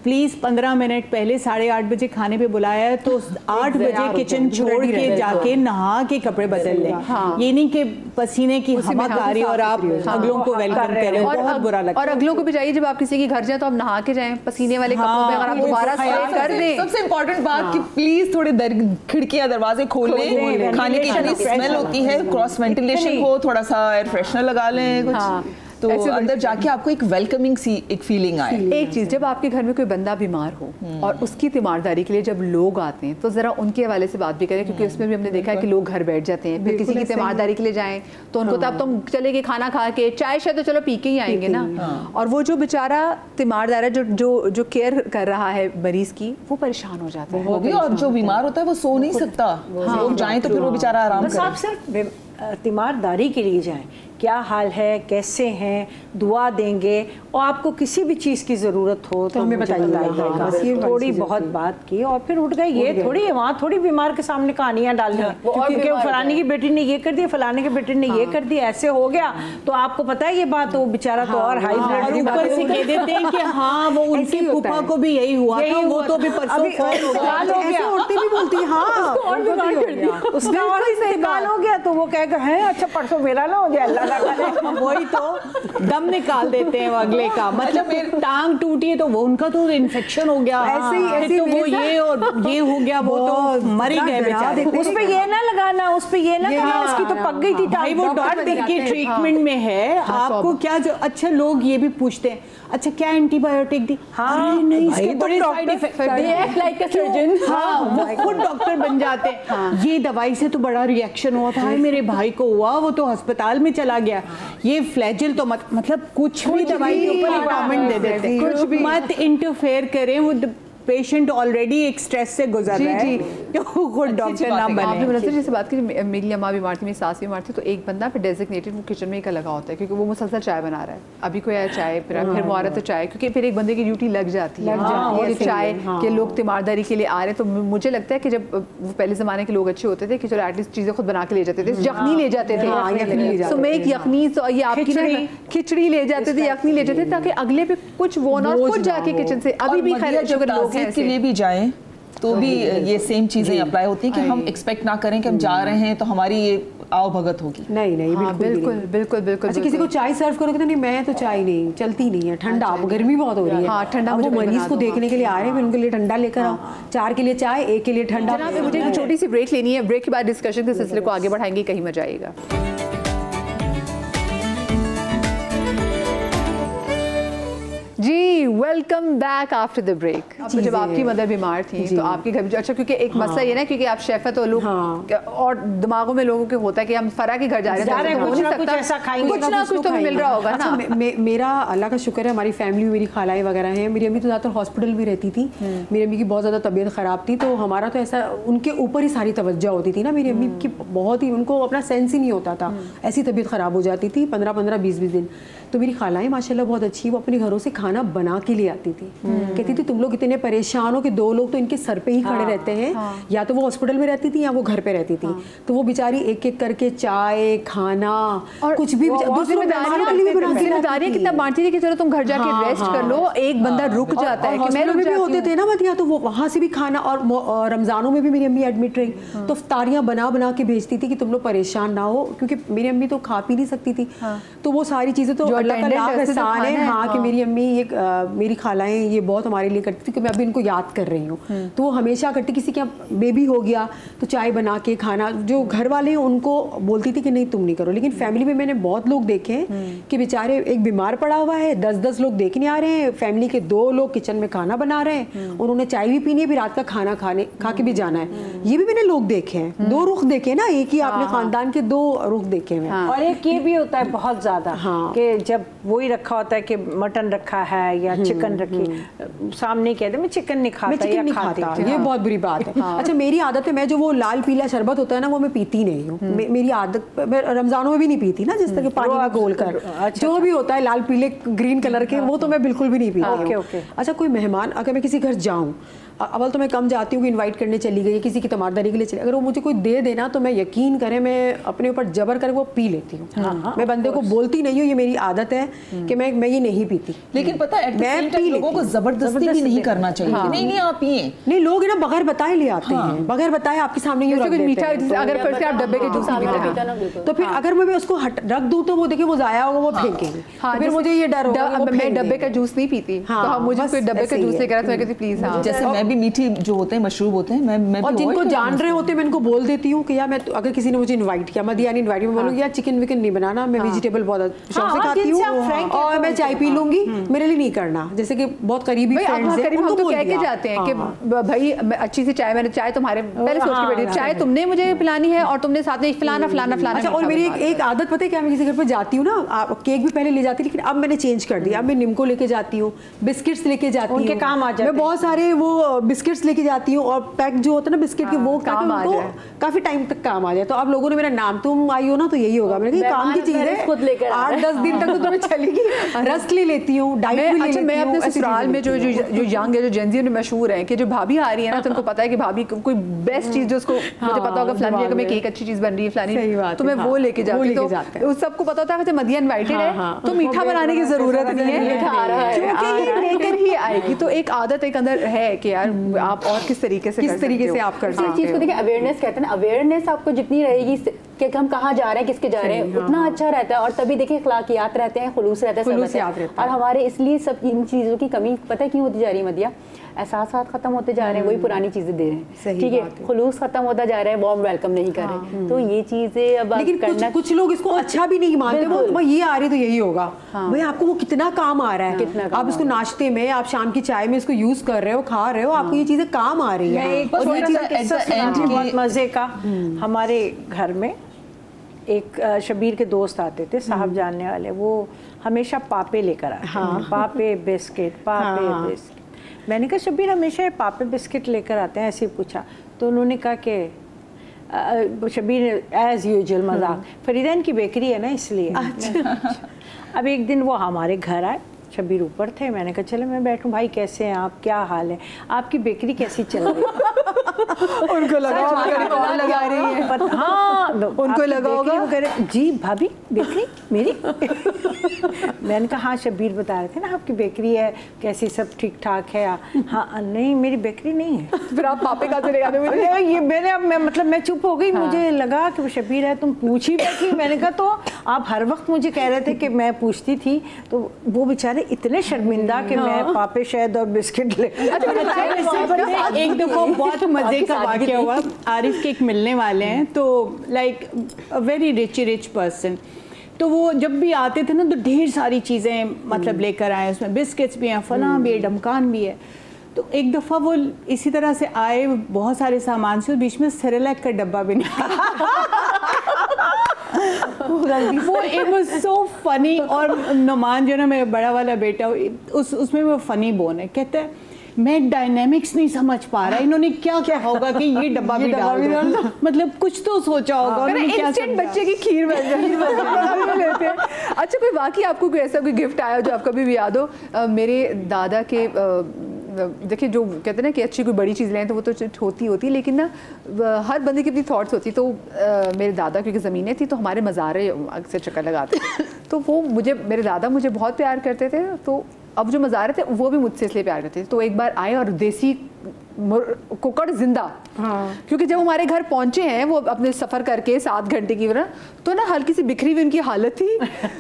پلیز 15 منٹ پہلے 8:30 بجے کھانے پہ بلایا ہے تو 8 بجے کچن چھوڑ کے جا کے نہا کے کپڑے بدل لیں. یہ نہیں کہ پسینے کی ہمت آ رہی اور آپ اگلوں کو ویلکم کریں، بہت برا لگتا ہے. اور اگلوں کو بھی چاہیے جب آپ کسی کے گھر جائیں تو آپ نہا کے جائیں، پسینے والے کپڑوں میں اگر آپ دوبارہ اسپرے کر دیں. سب سے امپورٹنٹ بات کہ پلیز تھوڑے کھڑکیاں دروازے کھول لیں، کھانے کی اتنی اسمیل ہوتی ہے، کراس وینٹیلیشن ہو، تھوڑا سا ایئر فریشنر لگا لیں کچھ، تو اندر جا کے آپ کو ایک ویلکمنگ سی ایک فیلنگ آئے. ایک چیز، جب آپ کے گھر میں کوئی بندہ بیمار ہو اور اس کی تیمارداری کے لیے جب لوگ آتے ہیں تو ذرا ان کے حوالے سے بات بھی کریں، کیونکہ اس میں بھی ہم نے دیکھا ہے کہ لوگ گھر بیٹھ جاتے ہیں، پھر کسی کی تیمارداری کے لیے جائیں تو ان کو تب تم چلے گئے کھانا کھا کے، چائے شاید تو چلو پی کے ہی آئیں گے نا. اور وہ جو بیچارہ تیماردار ہے جو کیئر کر رہا ہے مریض کی، وہ پریشان ہو جاتا ہے. اور جو بیمار ہوتا ہے وہ سو نہیں سکتا، لوگ جائیں تو پھر وہ بیچارہ آرام کرے. آپ صرف تیمارداری کے لیے جائیں، کیا حال ہے، کیسے ہیں، دعا دیں گے، اور آپ کو کسی بھی چیز کی ضرورت ہو تو ہمیں بتائیے. تھوڑی بہت بات کی اور پھر اٹھ گئے. یہ تھوڑی وہاں تھوڑی بیمار کے سامنے کہانیاں ڈالنی ہیں کیونکہ فلانی کی بیٹی نے یہ کر دیا، فلانے کے بیٹی نے یہ کر دیا، ایسے ہو گیا، تو آپ کو پتہ ہے یہ بات، وہ بیچارہ تو اور ہائی بلڈ اوپر سے کہہ دیتے ہیں کہ ہاں وہ ان کے پھوپھا کو بھی یہی ہوا تھا، وہ تو بھی پرسوں فوت ہو گیا. عورتیں بھی بولتی ہیں ہاں اس کا اور انتقال ہو گیا تو وہ کہہ گئے ہیں اچھا پرسوں میرا نہ ہو جائے، اللہ نہ کرے. وہی تو دم نکال دیتے ہیں وہ اگلے کا. مطلب ٹانگ ٹوٹی ہے تو وہ ان کا تو انفیکشن ہو گیا، ایسے وہ یہ اور یہ ہو گیا، وہ تو مر ہی گئے بیچارے. اس پہ یہ نہ لگانا، اس پہ یہ نہ کہنا اس کی تو پک گئی تھی ٹانگ. وہ ڈاکٹر کی ٹریٹمنٹ میں ہے، آپ کو کیا جو اچھا لوگ یہ بھی پوچھتے ہیں اچھا کیا اینٹی بایوٹک دی؟ ہاں نہیں، اس کے بڑے سائیڈ ایفیکٹ سرجن، ہاں وہ خود ڈاکٹر بن جاتے ہیں. یہ دوائی سے تو بڑا ریئیکشن ہوا تھا، میرے بھائی کو ہوا، وہ تو ہسپتال میں چلا گیا. یہ فلیجل تو مطلب کچھ بھی دوائی کے اوپر کامنٹ دے دیتے، کچھ بھی مت انٹرفیئر کریں. وہ پیشنٹ آلریڈی ایک سٹریس سے گزر رہا ہے، خود ڈاکٹر نہ بنے. آپ نے منظر جیسے بات کی، میری اماں بیمار تھی، میری ساس بیمار تھی، تو ایک بندہ پھر ڈیزگنیٹڈ وہ کچن میں ہی کا لگا ہوتا ہے کیونکہ وہ مسلسل چائے بنا رہا ہے. ابھی کوئی آیا چائے پھر معارت تو چائے، کیونکہ پھر ایک بندے کی ڈیوٹی لگ جاتی ہے چائے کہ لوگ تیمارداری کے لیے آ رہے ہیں. تو مجھے لگتا ہے کہ جب وہ پہلے زمانے کے لوگ اچھے ہوتے تھے کہ چلو ایٹ لیسٹ چیزیں خود بنا کے لے جاتے تھے، یخنی لے جاتے تھے، تو میں ایک یخنی یہ آپ کی کھچڑی لے جاتے تھے، یخنی لے جاتے تھے تاکہ اگلے پہ کچھ وہ نہ خود جا کے کچن سے. ابھی بھی خیر جو لوگ ہیں کے لیے بھی جائیں تو بھی یہ سیم چیزیں اپلائی ہوتی ہیں کہ ہم ایکسپیکٹ نہ کریں کہ ہم جا رہے ہیں تو ہماری یہ آؤ بھگت ہوگی. نہیں بالکل بالکل بالکل. اچھا کسی کو چائے سرو کرو کہ نہیں میں تو چائے نہیں چلتی نہیں ہے، ٹھنڈا، گرمی بہت ہو رہی ہے. ہاں ٹھنڈا، وہ مریض کو دیکھنے کے لیے آ رہے ہیں، پھر ان کے لیے ٹھنڈا لے کر آؤ، 4 کے لیے چائے، 1 کے لیے ٹھنڈا. مجھے ایک چھوٹی سی بریک لینی ہے، بریک کے بعد ڈسکشن کے سلسلے کو آگے بڑھائیں گے، کہیں مت جائیے گا. جی welcome back after the break. جب آپ کی مدر بیمار تھی تو آپ کے گھر میں اچھا، کیونکہ ایک مسئلہ یہ نا کیونکہ آپ شیف ہے تو لوگ اور دماغوں میں لوگوں کے ہوتا ہے کہ ہم فرا کے گھر جا رہے ہیں، کچھ نہ کچھ تو مل رہا ہوگا نا. میرا اللہ کا شکر ہے ہماری فیملی میں میری خالائیں وغیرہ ہیں. میری امی تو زیادہ تر ہاسپٹل میں رہتی تھی، میری امی کی بہت زیادہ طبیعت خراب تھی تو ہمارا تو ایسا ان کے اوپر ہی ساری توجہ ہوتی تھی نا. میری امی کی بہت ہی، ان کو اپنا سینس ہی نہیں ہوتا تھا، ایسی طبیعت خراب ہو جاتی تھی 15-15 20-20 دن. تو میری خالائیں ماشاء اللہ بہت اچھی، وہ اپنے گھروں سے کھانا بنا کے لے آتی تھی. کہتی تھی تم لوگ اتنے پریشان ہو کہ 2 لوگ تو ان کے سر پہ ہی کھڑے رہتے ہیں، یا تو وہ ہاسپٹل میں رہتی تھی یا وہ گھر پہ رہتی تھی. تو وہ بیچاری ایک ایک کر کے چائے، کھانا، کچھ بھی دوسرے مہمانوں کے لیے ذمہ داریاں کتنا بانٹتی تھی کہ چلو تم گھر جا کے ریسٹ کر لو. ایک بندہ رک جاتا ہے کہ میں بھی ہوتے تھے نا مدیہ، تو وہ وہاں سے بھی کھانا. اور رمضانوں میں بھی میری امی ایڈمٹ رہی تو افطاریاں بنا کے بھیجتی تھی کہ تم لوگ پریشان نہ ہو، کیونکہ میری امی تو کھا پی نہیں سکتی تھی. تو وہ ساری چیزیں تو اللہ کا لاکھ احسان ہے ہاں کہ میری امی ایک میری خالائیں یہ بہت ہمارے لیے کرتی تھی کہ میں ابھی ان کو یاد کر رہی ہوں, تو وہ ہمیشہ کرتی, کسی کے بیبی ہو گیا تو چائے بنا کے کھانا, جو گھر والے ہیں ان کو بولتی تھی کہ نہیں تم نہیں کرو. لیکن فیملی میں نے بہت لوگ دیکھے ہیں کہ بیچارے ایک بیمار پڑا ہوا ہے, 10 لوگ دیکھنے آ رہے ہیں, فیملی کے 2 لوگ کچن میں کھانا بنا رہے ہیں, انہوں نے چائے بھی پینی ہے, پھر رات کا کھانا کھا کے بھی جانا ہے. یہ بھی میں نے لوگ دیکھے ہیں, 2 رخ دیکھے نا, ایک ہی آپ نے خاندان کے 2 رخ دیکھے ہیں. اور ایک یہ بھی ہوتا ہے بہت زیادہ کہ جب وہی رکھا ہوتا ہے کہ مٹن رکھا ہے یا چکن رکھی, سامنے کہتے میں چکن نہیں کھاتا یا کھاتا, یہ بہت بری بات ہے. اچھا میری عادت ہے, میں جو وہ لال پیلا شربت ہوتا ہے نا وہ میں پیتی نہیں ہوں. میری عادت, میں رمضانوں میں بھی نہیں پیتی نا, جس طرح پانی میں گھول کر جو بھی ہوتا ہے لال پیلے گرین کلر کے, وہ تو میں بالکل بھی نہیں پیتی ہوں. اچھا کوئی مہمان اگر میں کسی گھر جاؤں, اول تو میں کم جاتی ہوں کہ انوائٹ کرنے چلی گئی, کسی کی تمارداری کے لیے چلی, اگر وہ مجھے کوئی دے دینا تو میں یقین کریں میں اپنے اوپر جبر کر وہ پی لیتی ہوں. میں بندے کو بولتی نہیں ہوں, یہ میری عادت ہے کہ میں یہ نہیں پیتی. لیکن پتہ ہے لوگوں کو زبردستی بھی نہیں کرنا چاہیے, نہیں آپ پیئیں. نہیں, لوگ نا بغیر بتائے لے آتے ہیں, بغیر بتائے آپ کے سامنے یہ رکھ دیتے ہیں. اگر پھر سے آپ ڈبے کے جوس نہیں, تو پھر اگر میں اس کو رکھ دوں تو وہ دیکھیں وہ ضائع ہوگا, وہ پھینکیں گے. پھر مجھے یہ ڈر ہوگا, میں ڈبے کا جوس نہیں پیتی, تو مجھے کوئی ڈبے کا جوس لے کر تو میں کہتی پلیز. جیسے میں بھی میٹھی جو ہوتے ہیں مشروب ہوتے ہیں, میں اور جن کو جان رہے ہوتے ہیں میں ان کو بول دیتی ہوں کہ یار میں اگر کسی نے مجھے انوائٹ کیا, مدیہ نے انوائٹ کیا, میں بولوں یار چکن وکن نہیں بنانا, میں ویجیٹیبل بہت شوق سے کھاتی ہوں اور میں چائے پی لوں گی, میرے لیے نہیں کرنا. جیسے کہ بہت قریبی فرینڈز ہیں ان کو بول کہہ کے جاتے ہیں کہ بھائی اچھی سی چائے, میں نے چائے تمہارے پہلے سوچ کے بیٹھی, چائے تم نے مجھے پلانی ہے اور تم نے ساتھ میں فلانا فلانا فلانا. اچھا, اور میری ایک عادت پتہ ہے کیا, میں کسی گھر پہ جاتی ہوں نا, کیک بھی پہلے لے جاتی لیکن اب میں نے چینج کر دیا, اب میں نمکو لے کے جاتی ہوں, بسکٹس لے کے جاتی ہوں, ان کے کام آ جاتے ہیں. میں بہت سارے وہ بسکٹس لے کے جاتی ہوں, اور پیک جو ہوتا ہے نا بسکٹ کے, وہ کام آ جائے, کافی ٹائم تک کام آ جائے. تو اب لوگوں نے میرا نام, تم آئی ہو نا تو یہی ہوگا, میں نے کہا کام کی چیز ہے, 8-10 دن تک تو تمہیں چلے گی. رسک لے لیتی ہوں, ڈائٹ بھی لے لیتی ہوں. میں اپنے سسرال میں جو ینگ ہے, جو جینزی میں مشہور ہیں کہ جو بھابھی آ رہی ہے نا, تو ان کو پتا ہے کہ بھابھی کوئی بیسٹ چیز جو اس کو مجھے پتا ہوگا فلانی جگہ میں کیک اچھی چیز بن رہی ہے فلانی, تو میں وہ لے کے جاتی ہوں. تو سب کو پتا ہوتا ہے کہ مدیہ انوائٹڈ ہے تو میٹھا بنانے کی ضرورت نہیں ہے, کیونکہ یہ لے کر ہی آئے گی. تو ایک عادت ایک اندر ہے کہ یار آپ اور کس طریقے سے آپ کر سکتے. چیز کو دیکھیں, اویئرنیس کہتے ہیں نا, اویئرنیس آپ کو جتنی رہے گی کہ ہم کہاں جا رہے ہیں, کس کے جا رہے ہیں, اتنا اچھا رہتا ہے. اور تبھی دیکھیں اخلاقیات رہتے ہیں, خلوص رہتا ہے, اور ہمارے اس لیے سب ان چیزوں کی کمی پتہ کیوں ہوتی جا رہی ہے مدیہ, احساسات ختم ہوتے جا رہے ہیں, وہی پرانی چیزیں دے رہے ہیں, ٹھیک ہے, خلوص ختم ہوتا جا رہا ہے, وارم ویلکم نہیں کر رہے. تو یہ چیزیں اب لیکن کچھ لوگ اس کو اچھا بھی نہیں مانتے, وہ یہ آ رہی تو یہی ہوگا. بھائی آپ کو وہ کتنا کام آ رہا ہے, آپ اس کو ناشتے میں, آپ شام کی چائے میں اس کو یوز کر رہے ہو, کھا رہے ہو, آپ کو یہ چیزیں کام آ رہی ہیں. بہت مزے کا, ہمارے گھر میں ایک شبیر کے دوست آتے تھے, صاحب جاننے والے, وہ ہمیشہ پاپے لے کر آتے ہیں, پاپے بسکٹ, پاپے بسکٹ. میں نے کہا شبیر ہمیشہ پاپے بسکٹ لے کر آتے ہیں, ایسے پوچھا تو انہوں نے کہا کہ شبیر ایز یوزول مذاق, فریدین کی بیکری ہے نا اس لیے. اب ایک دن وہ ہمارے گھر آئے, شبیر اوپر تھے, میں نے کہا چلو میں بیٹھوں, بھائی کیسے ہیں آپ, کیا حال ہے, آپ کی بیکری کیسی چل رہی ہے. ان کو لگا رہی ہے, ہاں ان کو لگا ہوگا, جی بھابھی بیکری میری. میں نے کہا ہاں شبیر بتا رہے تھے نا آپ کی بیکری ہے, کیسی سب ٹھیک ٹھاک ہے. ہاں نہیں میری بیکری نہیں ہے. پھر آپ پاپے کا لے آتے ہوئے, یہ میں چپ ہو گئی, مجھے لگا کہ وہ شبیر ہے, تم پوچھ ہی بیٹھی. میں نے کہا تو آپ ہر وقت مجھے کہہ رہے تھے کہ میں پوچھتی تھی, تو وہ بیچارے اتنے شرمندہ کہ میں پاپے شہد اور بسکٹ لے. ایک دفعہ بہت مزے کا واقعہ ہوا, عارف کے ایک ملنے والے ہیں, تو لائک ویری رچ پرسن, تو وہ جب بھی آتے تھے نا تو ڈھیر ساری چیزیں مطلب لے کر آئے, اس میں بسکٹس بھی ہیں, فلاں بھی ہے, ڈمکان بھی ہے. تو ایک دفعہ وہ اسی طرح سے آئے بہت سارے سامان سے, بیچ میں سیریلیک کا ڈبہ بھی نہیں. وہ اٹ واز سو فنی. اور نعمان جو ہے نا میرا بڑا والا بیٹا, اس میں وہ فنی بون ہے, کہتا ہے میں ڈائنامکس نہیں سمجھ پا رہا, انہوں نے کیا کیا ہوگا کہ یہ ڈبہ بھی ڈال دو, مطلب کچھ تو سوچا ہوگا انسٹنٹ بچے کی کھیر بن لیتے ہیں. اچھا کوئی واقعی آپ کو کوئی ایسا کوئی گفٹ آیا جو آپ کبھی بھی یاد ہو؟ میرے دادا کے دیکھیں جو کہتے ہیں نا کہ اچھی کوئی بڑی چیز لیں تو وہ تو ہوتی لیکن نا ہر بندے کی اپنی تھاٹس ہوتی. تو میرے دادا کیونکہ زمینیں تھیں تو ہمارے مزارے اکثر چکر لگاتے تھے, تو وہ میرے دادا مجھے بہت پیار کرتے تھے. تو اب جو مزارے تھے وہ بھی مجھ سے اس لیے پیار کرتے تھے. تو ایک بار آئے اور دیسی कुकड़ जिंदा। क्योंकि जब हमारे घर पहुंचे हैं वो अपने सफ़र करके 7 घंटे की वजह, तो ना हल्की सी बिखरी हुई उनकी हालत थी,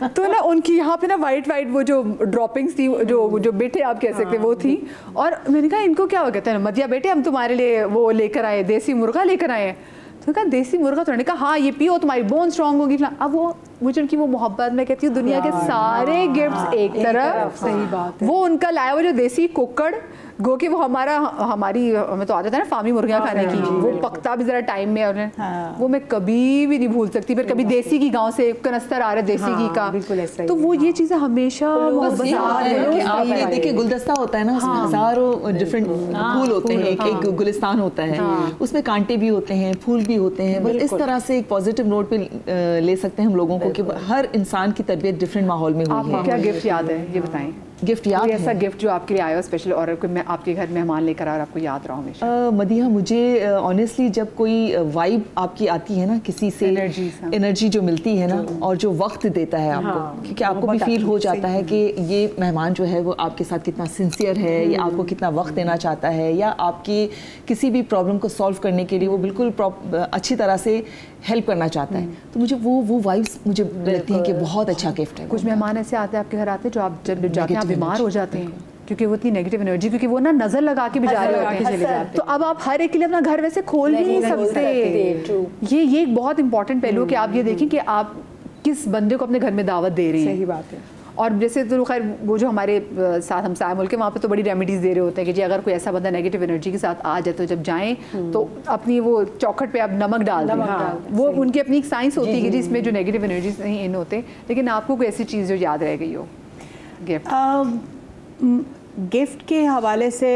तो ना उनकी यहाँ पे ना वाइट वो जो ड्रॉपिंग्स थी, जो बेटे आप कह सकते वो थी। और मैंने कहा इनको क्या कहते हैं, मदिया बेटे हम तुम्हारे लिए वो लेकर आए, देसी मुर्गा लेकर आए हैं। तो कहा देसी मुर्गा, तो कहा हाँ ये पियो तुम्हारी बोन स्ट्रांग होगी। अब वो मुझे उनकी वो मोहब्बत, मैं कहती हूँ दुनिया के सारे गिफ्ट्स एक तरफ, सही बात है, वो उनका लाया हुआ जो देसी कुकड़, गो कि वो हमारी हमें तो आदत है ना फार्मी मुर्गियाँ खाने की, वो पकता भी जरा टाइम में, और वो मैं कभी भी नहीं भूल सकती। फिर कभी देसी घी गांव से कनस्तर आ रहा है देसी घी का, तो वो ये चीज़ें हमेशा आपने देखिए गुलदस्ता होता है ना, उसमें हजारों डिफरेंट फूल होते हैं, एक गुलिस्तान होता है, उसमें कांटे भी होते हैं, फूल भी होते हैं। बस इस तरह से एक पॉजिटिव नोट पे ले सकते हैं हम लोगों को कि हर इंसान की तरबियत डिफरेंट माहौल में हुई है। आपको क्या गिफ्ट याद है ये बताएं? गिफ्ट याद है ऐसा गिफ्ट जो आपके लिए आया हो स्पेशल, और कोई आपके घर मेहमान लेकर और आपको याद रहा हमेशा? मदिया मुझे ऑनेस्टली जब कोई वाइब आपकी आती है ना किसी से, एनर्जी जो मिलती है ना, और जो वक्त देता है आपको, क्योंकि आपको भी फील हो जाता है कि ये मेहमान जो है वो आपके साथ कितना सिंसियर है, या आपको कितना वक्त देना चाहता है, या आपकी किसी भी प्रॉब्लम को सॉल्व करने के लिए वो बिल्कुल अच्छी तरह से हेल्प करना चाहता है। तो मुझे वो वाइब्स मुझे लगती हैं कि बहुत अच्छा गिफ्ट है। कुछ मेहमान ऐसे आते हैं आपके घर आते हैं जो आप जब जाते हैं बीमार हो जाते हैं, क्योंकि वो इतनी नेगेटिव एनर्जी, क्योंकि वो ना नजर लगा के भी जा रहे होते हैं, तो अब आप हर एक के लिए अपना घर वैसे खोल भी नहीं सकते। ये एक बहुत इंपॉर्टेंट पहलू है कि आप ये देखें कि आप किस बंदे को अपने घर में दावत दे रही हैं। सही बात है। और जैसे तो खैर वो जो हमारे साथ हमसाया मुल्क है वहाँ पे तो बड़ी रेमेडीज़ दे रहे होते हैं कि जी अगर कोई ऐसा बंदा नेगेटिव एनर्जी के साथ आ जाए तो जब जाएं तो अपनी वो चौखट पे आप नमक डाल दें। वो उनकी अपनी एक साइंस होती है कि जी इसमें जो नेगेटिव एनर्जीज नहीं इन होते। लेकिन आपको कोई ऐसी चीज़ जो याद रह गई हो गिफ्ट के हवाले से?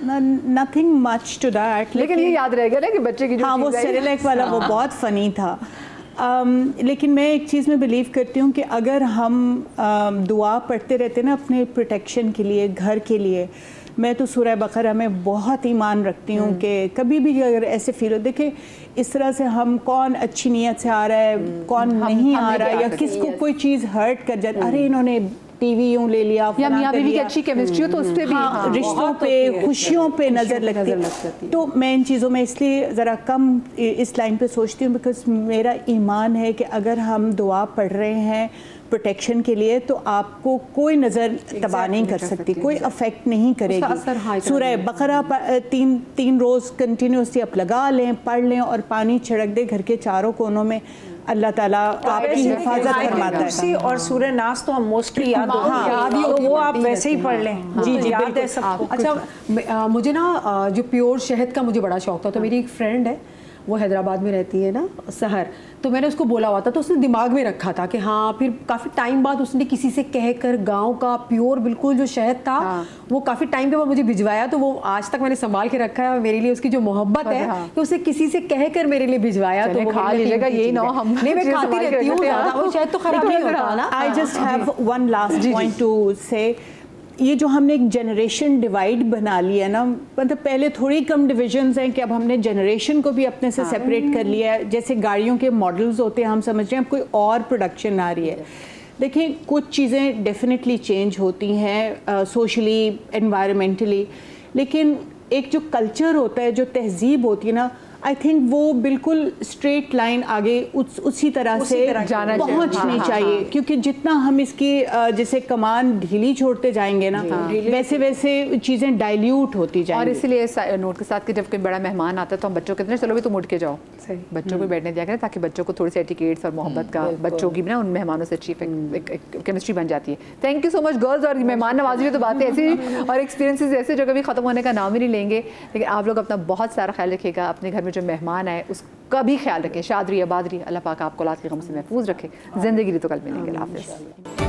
नथिंग मच टू दैट, लेकिन ये याद रह गया ना कि बच्चे की जो हाँ वो सेरेलैक वाला वो बहुत फ़नी था। लेकिन मैं एक चीज़ में बिलीव करती हूँ कि अगर हम दुआ पढ़ते रहते ना अपने प्रोटेक्शन के लिए, घर के लिए, मैं तो सूरह बकरा में बहुत ईमान रखती हूँ कि कभी भी अगर ऐसे फील हो, देखे इस तरह से हम कौन अच्छी नीयत से आ रहा है, कौन नहीं आ रहा है, या किसको कोई चीज़ हर्ट कर जाती, अरे इन्होंने टीवी यूँ ले लिया, या मियां बीवी की अच्छी केमिस्ट्री हो तो उस पे भी रिश्तों पे, खुशियों पे नज़र लगती है। तो मैं इन चीज़ों में इसलिए ज़रा कम इस लाइन पे सोचती हूँ, बिकॉज मेरा ईमान है कि अगर हम दुआ पढ़ रहे हैं प्रोटेक्शन के लिए तो आपको कोई नज़र तबाह नहीं कर सकती, कोई अफेक्ट नहीं करेगी। सूरह बकरा 3 रोज़ कंटिन्यूसली आप लगा लें, पढ़ लें और पानी छिड़क दे घर के चारों कोनों में, अल्लाह ताला आपकी हिफाजत फरमाता है। और सूरह नास तो हम मोस्टली याद हो, वो आप वैसे ही पढ़ लें। जी याद है सबको। अच्छा मुझे ना जो प्योर शहद का मुझे बड़ा शौक था, तो मेरी एक फ्रेंड है वो हैदराबाद में रहती है ना, सहर, तो मैंने उसको बोला हुआ था, तो उसने दिमाग में रखा था कि हाँ, फिर काफ़ी टाइम बाद उसने किसी से कहकर गांव का प्योर बिल्कुल जो शहद था वो काफ़ी टाइम के बाद मुझे भिजवाया, तो वो आज तक मैंने संभाल के रखा है। मेरे लिए उसकी जो मोहब्बत है कि उसे किसी से कहकर मेरे लिए भिजवाया, तो खा लीजिएगा, यही ना हम नहीं, मैं खाती रहती हूँ, वो शहद तो खराब नहीं होता ना। I just have one last point two से, ये जो हमने एक जनरेशन डिवाइड बना लिया ना, मतलब पहले थोड़ी कम डिविजन्स हैं कि अब हमने जनरेशन को भी अपने से सेपरेट कर लिया है। जैसे गाड़ियों के मॉडल्स होते हैं, हम समझ रहे हैं अब कोई और प्रोडक्शन आ रही है। देखिए कुछ चीज़ें डेफिनेटली चेंज होती हैं सोशली, एनवायरमेंटली, लेकिन एक जो कल्चर होता है, जो तहजीब होती है ना, आई थिंक वो बिल्कुल स्ट्रेट लाइन आगे उसी तरह से पहुंचनी चाहिए। क्योंकि जितना हम इसकी जैसे कमान ढीली छोड़ते जाएंगे ना, वैसे वैसे चीज़ें डाइल्यूट होती जाएंगी। और इसीलिए नोट के साथ कि जब कोई बड़ा मेहमान आता है तो हम बच्चों के चलो भी तुम उठ के जाओ, बच्चों को बैठने दिया करें, ताकि बच्चों को थोड़ी सी एटिकेट्स और मोहब्बत का, बच्चों की भी ना उन मेहमानों से अच्छी केमिस्ट्री बन जाती है। Thank you so much girls. और मेहमान नवाजी तो बातें ऐसी और एक्सपीरियंसेस ऐसे जो कभी ख़त्म होने का नाम ही नहीं लेंगे। लेकिन आप लोग अपना बहुत सारा ख्याल रखिएगा, अपने घर में जो मेहमान आए उसका भी ख्याल रखें, शाद रही आबाद रही, अल्लाह पाक आपको औलाद के गम से महफूज रखे। ज़िंदगी तो कल मिलेंगे। अल्लाह हाफ़िज़।